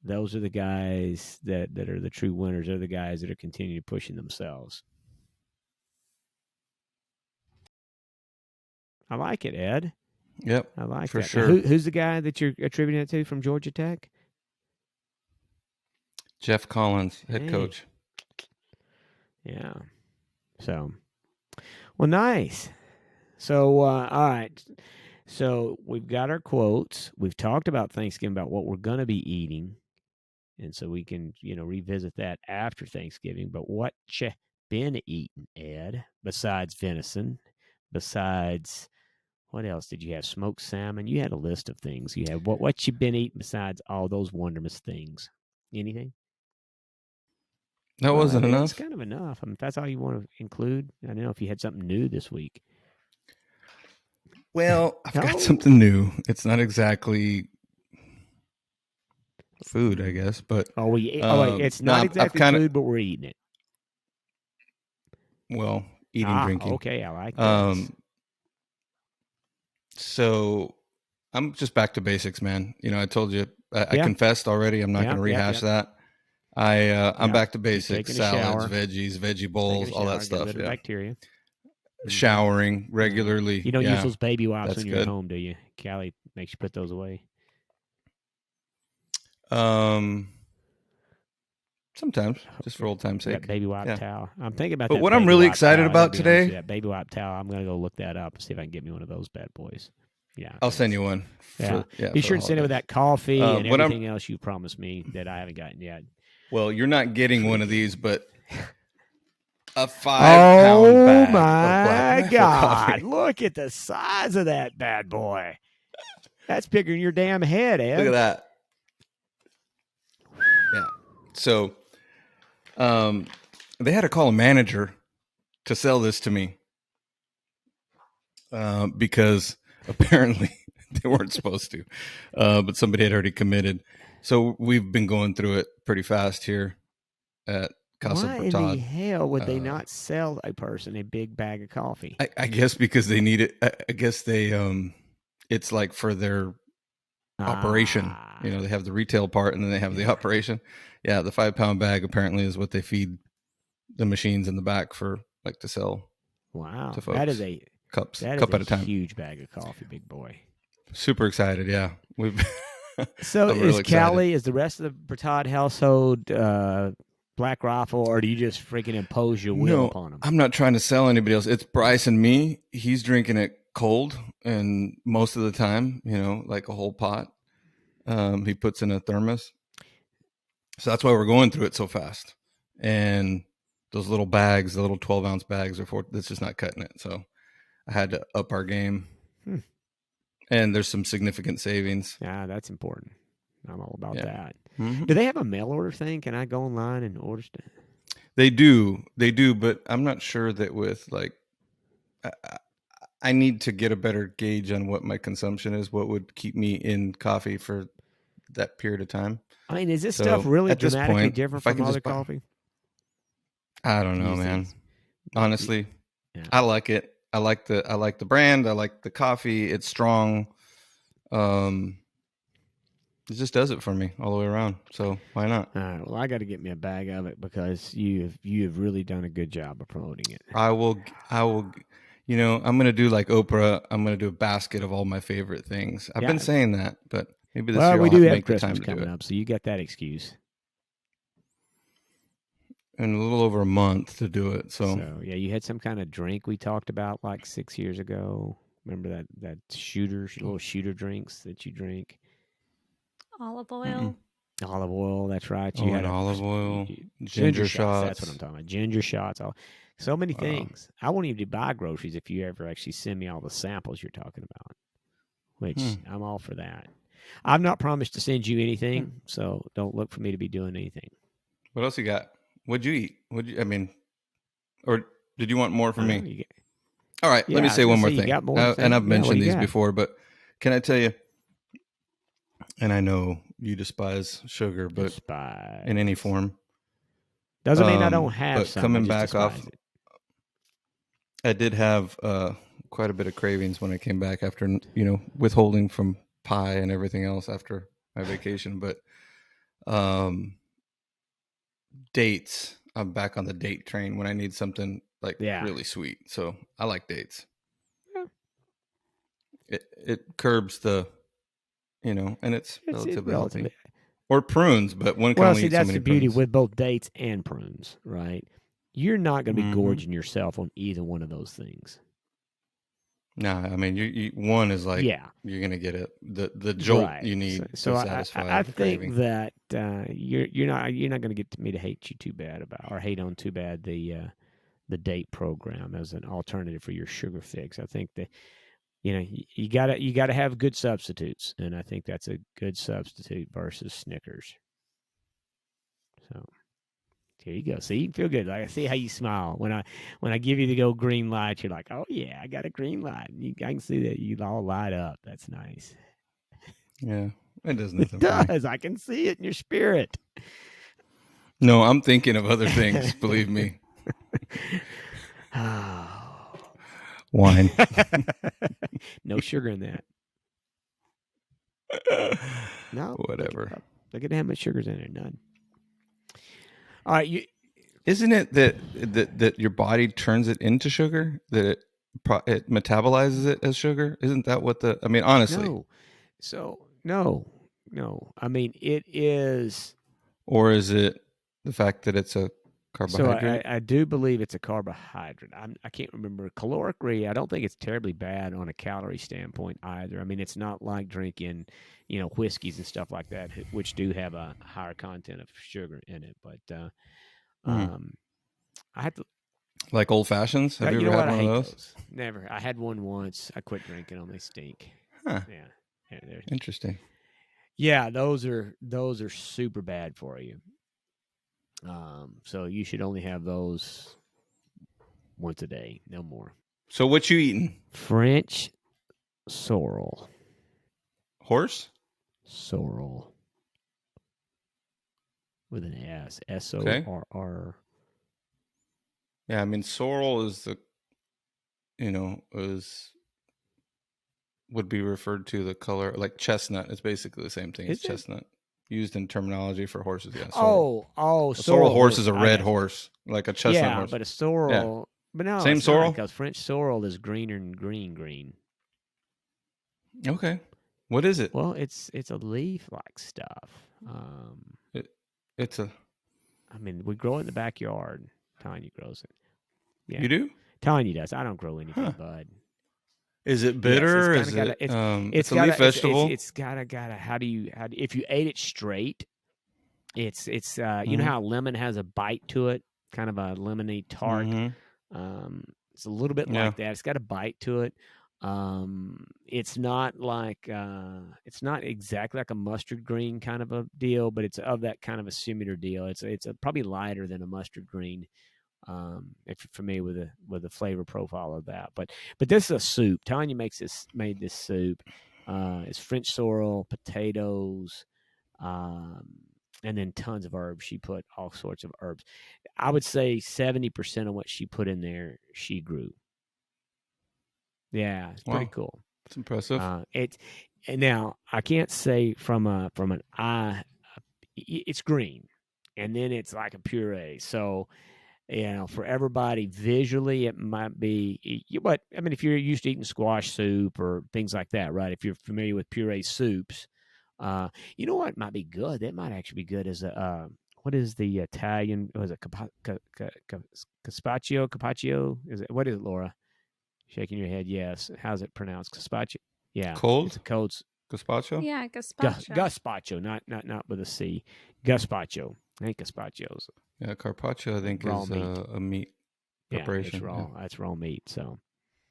those are the guys that are the true winners. They're the guys that are continuing pushing themselves. I like it, Ed. Yep. I like for that. sure. Now, who's the guy that you're attributing it to from Georgia Tech? Jeff Collins, head coach. Yeah. So, well, nice. So, all right. So we've got our quotes. We've talked about Thanksgiving, about what we're going to be eating. And so we can, revisit that after Thanksgiving. But what you been eating, Ed, besides venison, besides... What else did you have? Smoked salmon. You had a list of things. You had what you been eating besides all those wonderfous things? Anything? That wasn't enough. It's kind of enough. I mean, if that's all you want to include. I don't know if you had something new this week. Well, I've got something new. It's not exactly food, I guess, but it's not exactly food, but we're eating it. Well, eating, drinking. Okay, I like that. So I'm just back to basics, man. I told you, I confessed already. I'm not going to rehash that. I'm back to basics: salads, veggies, veggie bowls, all that stuff. Yeah. Bacteria. Showering regularly. You don't use those baby wipes when you're at home, do you? Callie makes you put those away. Sometimes, just for old time's sake. That baby wipe towel. I'm thinking about that. But what I'm really excited about today, that baby wipe towel. I'm going to go look that up and see if I can get me one of those bad boys. Yeah, I'll send you one. Be sure to send it with that coffee and everything else you promised me that I haven't gotten yet. Well, you're not getting one of these, but a 5-pound bag. Oh my God! Look at the size of that bad boy. That's bigger than your damn head, Ed. Look at that. Yeah. So, they had to call a manager to sell this to me because apparently they weren't supposed to, but somebody had already committed. So we've been going through it pretty fast here at Casa Why in the Bertaud. hell would they not sell a person a big bag of coffee? I guess because they need it. I guess they it's like for their operation. You know, they have the retail part and then they have the operation. Yeah, the 5-pound bag apparently is what they feed the machines in the back for, like, to sell. Wow, to folks. that is a cup a at a time. huge bag of coffee, big boy. Super excited, yeah. We've So I'm is real Callie, is the rest of the Bertaud household Black Rifle, or do you just freaking impose your will upon them? I'm not trying to sell anybody else. It's Bryce and me. He's drinking it cold, and most of the time, you know, like a whole pot. He puts in a thermos. So that's why we're going through it so fast. And those little bags, the little 12-ounce bags, that's just not cutting it. So I had to up our game. And there's some significant savings. Yeah, that's important. I'm all about that. Mm-hmm. Do they have a mail order thing? Can I go online and order stuff? They do, but I'm not sure that with, like, I need to get a better gauge on what my consumption is, what would keep me in coffee for that period of time. I mean, is this stuff really dramatically different from other coffee? I don't know, man. Honestly, I like it. I like the brand. I like the coffee. It's strong. It just does it for me all the way around. So why not? All right. Well, I got to get me a bag of it because you have really done a good job of promoting it. I will. You know, I'm gonna do like Oprah. I'm gonna do a basket of all my favorite things. I've been saying that, but maybe this year we I'll do have have Christmas the time coming up, so you got that excuse. And a little over a month to do it. So yeah, you had some kind of drink we talked about like 6 years ago. Remember that little shooter drinks that you drink? Olive oil. Olive oil, that's right. You had olive oil, ginger shots. That's what I'm talking about. Ginger shots. So many things. I won't even buy groceries if you ever actually send me all the samples you're talking about, which I'm all for that. I've not promised to send you anything, so don't look for me to be doing anything. What else you got? What'd you eat? Or did you want more from me? All right, let me say one more thing. And I've mentioned these before, but can I tell you, and I know you despise sugar, but in any form. Doesn't mean I don't have but some. Coming back off, I did have quite a bit of cravings when I came back after, you know, withholding from pie and everything else after my vacation. But dates, I'm back on the date train when I need something like really sweet. So I like dates. Yeah. It curbs the, you know, and it's relatively healthy. Or prunes, but one can only eat so many prunes. Well, see, that's the beauty with both dates and prunes, right? You're not going to be gorging yourself on either one of those things. No, I mean, you one is like, you're going to get it, the jolt you need to satisfy. I think that you're not going to get me to hate you too bad or hate on too bad the date program as an alternative for your sugar fix. I think that, you know, you gotta have good substitutes, and I think that's a good substitute versus Snickers. So here you go. See, you feel good. I see how you smile when I give you the go green light. You're like, oh yeah, I got a green light. I can see that you all light up. That's nice. Yeah, it does nothing. It does. I can see it in your spirit. No, I'm thinking of other things. Believe me. Wine. No sugar in that. No. Whatever. Look at how much sugar's in it. None. All right. Isn't it that your body turns it into sugar? That it metabolizes it as sugar? Isn't that what I mean, honestly. No. So, no. I mean, it is. Or is it the fact that it's a carbohydrate? So I do believe it's a carbohydrate. I can't remember. Calorically, I don't think it's terribly bad on a calorie standpoint either. I mean, it's not like drinking, you know, whiskeys and stuff like that, which do have a higher content of sugar in it. But I had to. Like old fashions? Have you ever had one of those? Never. I had one once. I quit drinking them. They stink. Huh. Yeah. Interesting. Yeah, those are super bad for you. So you should only have those once a day, no more. So what you eating? French sorrel. Horse? Sorrel. with an S. Okay. SORR. Yeah, I mean, sorrel is the, would be referred to the color like chestnut. It's basically the same thing as Is it? chestnut, used in terminology for horses. Yeah, sorrel. Oh, A sorrel horse is a I red got you. horse, like a chestnut Yeah, horse. but a Yeah, sorrel. But no, same it's not sorrel. because French sorrel is greener than green. Okay, what is it? Well, it's a leaf like stuff. it it's a. I mean, we grow it in the backyard. Tanya grows it. Yeah, You do? Tanya does. I don't grow anything, Huh? bud. Is it Yes, it's bitter? kind of Is got it? a. It's a leaf vegetable. It's gotta. If you ate it straight, it's you know Mm-hmm. how lemon has a bite to it, kind of a lemony tart. Mm-hmm. It's a little bit Yeah. like that. It's got a bite to it. It's not like it's not exactly like a mustard green kind of a deal, but it's of that kind of a similar deal. It's probably lighter than a mustard green. If you're familiar with the flavor profile of that, but this is a soup. Tanya made this soup. It's French sorrel, potatoes, um, and then tons of herbs. She put all sorts of herbs. I would say 70% of what she put in there, she grew. Yeah, it's pretty Wow, cool. it's impressive. And now I can't say from an eye, it's green, and then it's like a puree. So for everybody visually, it might be. But I mean, if you're used to eating squash soup or things like that, right? If you're familiar with puree soups, you know what might be good? That might actually be good as a what is the Italian? Was it Caspaccio? Capaccio? Is it what is it, Laura? Shaking your head. Yes. How's it pronounced? Caspaccio. Yeah, it's Cold a cold gazpacho. Yeah, gazpacho. gazpacho, not with a C. Gazpacho. I think gazpacho's Yeah, carpaccio I think raw is meat. a meat Yeah, it's preparation. raw. That's raw meat. So,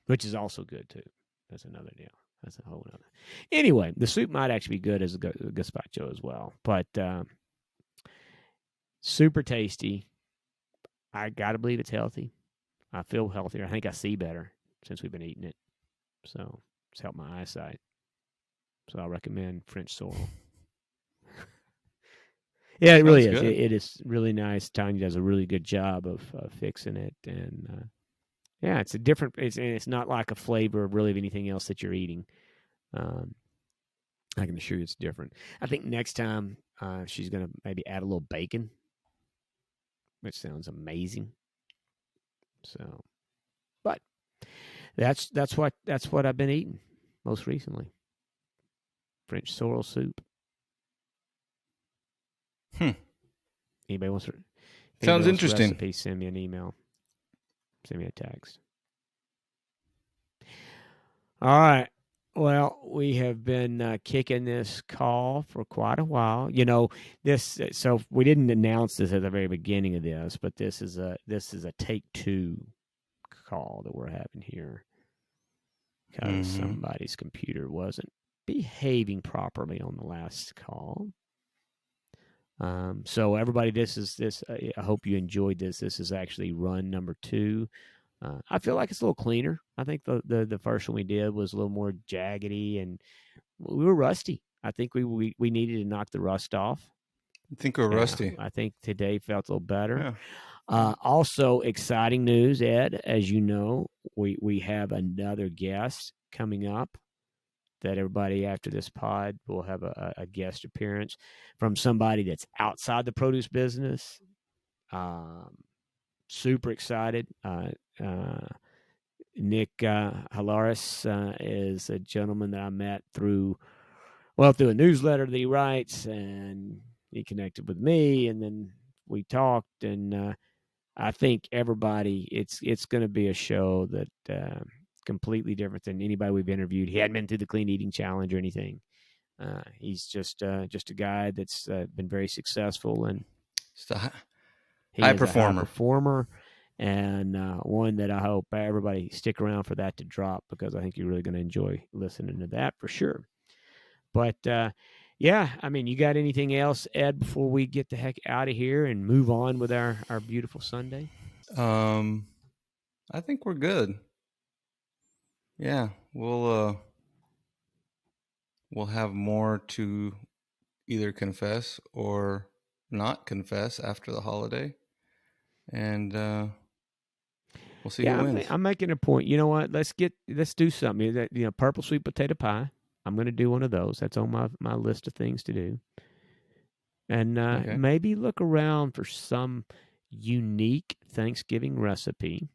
which is also good too. That's another deal. That's a whole other. Anyway, the soup might actually be good as a gazpacho as well, but super tasty. I gotta believe it's healthy. I feel healthier. I think I see better since we've been eating it. So it's helped my eyesight. So I recommend French sorrel. Yeah, it really is. It is really nice. Tanya does a really good job of fixing it, and yeah, it's a different. It's not like a flavor really of anything else that you're eating. I can assure you, it's different. I think next time she's gonna maybe add a little bacon, which sounds amazing. So, but that's what I've been eating most recently. French sorrel soup. Anybody wants to? Sounds interesting. Recipe, send me an email. Send me a text. All right. Well, we have been kicking this call for quite a while. This. So we didn't announce this at the very beginning of this, but this is a take two call that we're having here because somebody's computer wasn't behaving properly on the last call. So everybody, this. I hope you enjoyed this. This is actually run number 2. I feel like it's a little cleaner. I think the first one we did was a little more jaggedy, and we were rusty. I think we needed to knock the rust off. I think we're rusty. I think today felt a little better. Yeah. Also, exciting news, Ed. As you know, we have another guest coming up. That everybody after this pod will have a guest appearance from somebody that's outside the produce business. Super excited. Nick Halaris is a gentleman that I met through a newsletter that he writes, and he connected with me, and then we talked, and I think everybody, it's going to be a show that completely different than anybody we've interviewed. He hadn't been through the Clean Eating Challenge or anything. He's just a guy that's been very successful, and Just a he high is a high performer. performer, and one that I hope everybody stick around for that to drop, because I think you're really going to enjoy listening to that for sure. But yeah, I mean, you got anything else, Ed, before we get the heck out of here and move on with our beautiful Sunday? I think we're good. Yeah, we'll have more to either confess or not confess after the holiday, and we'll see Yeah, who wins. I'm making a point. You know what? Let's do something. Purple sweet potato pie. I'm going to do one of those. That's on my list of things to do. And Okay. maybe look around for some unique Thanksgiving recipe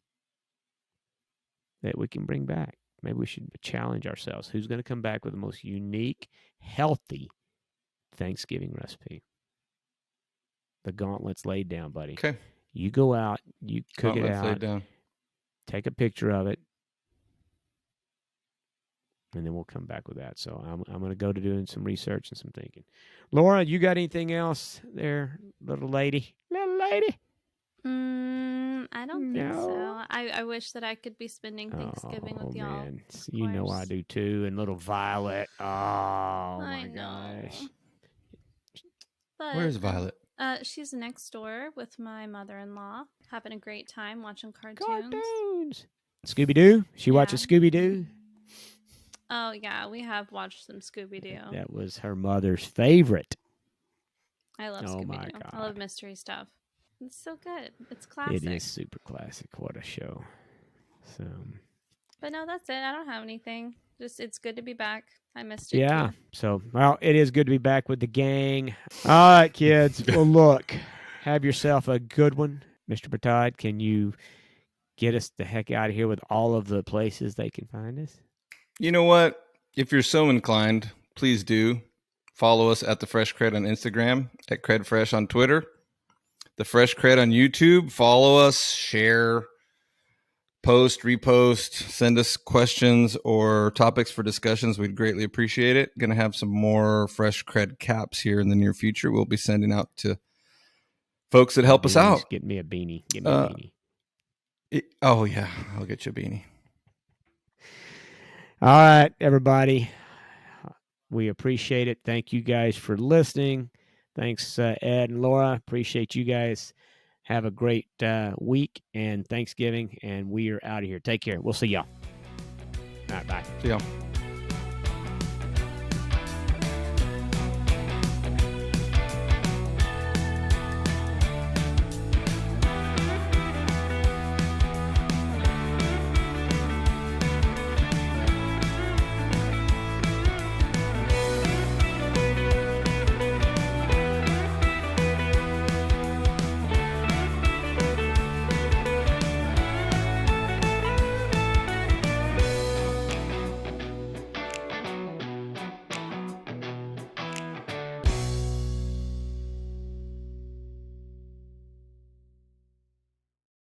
that we can bring back. Maybe we should challenge ourselves. Who's going to come back with the most unique, healthy Thanksgiving recipe? The gauntlet's laid down, buddy. Okay. You go out, you cook it out, Laid down. take a picture of it, and then we'll come back with that. So I'm going to go to doing some research and some thinking. Laura, you got anything else there, little lady? Little lady? I don't think No. so. I wish that I could be spending Thanksgiving with y'all. Man. You know I do too. And little Violet. Oh, my gosh. But, Where's Violet? She's next door with my mother-in-law, having a great time watching cartoons. Scooby-Doo? She watches Scooby-Doo? Oh, yeah. We have watched some Scooby-Doo. That was her mother's favorite. I love Oh, Scooby-Doo. my God. I love mystery stuff. It's so good. It's classic. It is super classic. What a show. So, but no, that's it. I don't have anything. Just it's good to be back. I missed it. Yeah. Too. So, well, it is good to be back with the gang. All right, kids. Well, look, have yourself a good one. Mr. Bertaud, can you get us the heck out of here with all of the places they can find us? You know what? If you're so inclined, please do follow us at the Fresh CrEd on Instagram, at CrEd Fresh on Twitter, the Fresh CrEd on YouTube. Follow us, share, post, repost, send us questions or topics for discussions. We'd greatly appreciate it. Going to have some more Fresh CrEd caps here in the near future. We'll be sending out to folks that help us out. Get me a beanie. Get me a beanie. Oh, yeah. I'll get you a beanie. All right, everybody. We appreciate it. Thank you guys for listening. Thanks, Ed and Laura. Appreciate you guys. Have a great week and Thanksgiving, and we are out of here. Take care. We'll see y'all. All right, bye. See y'all.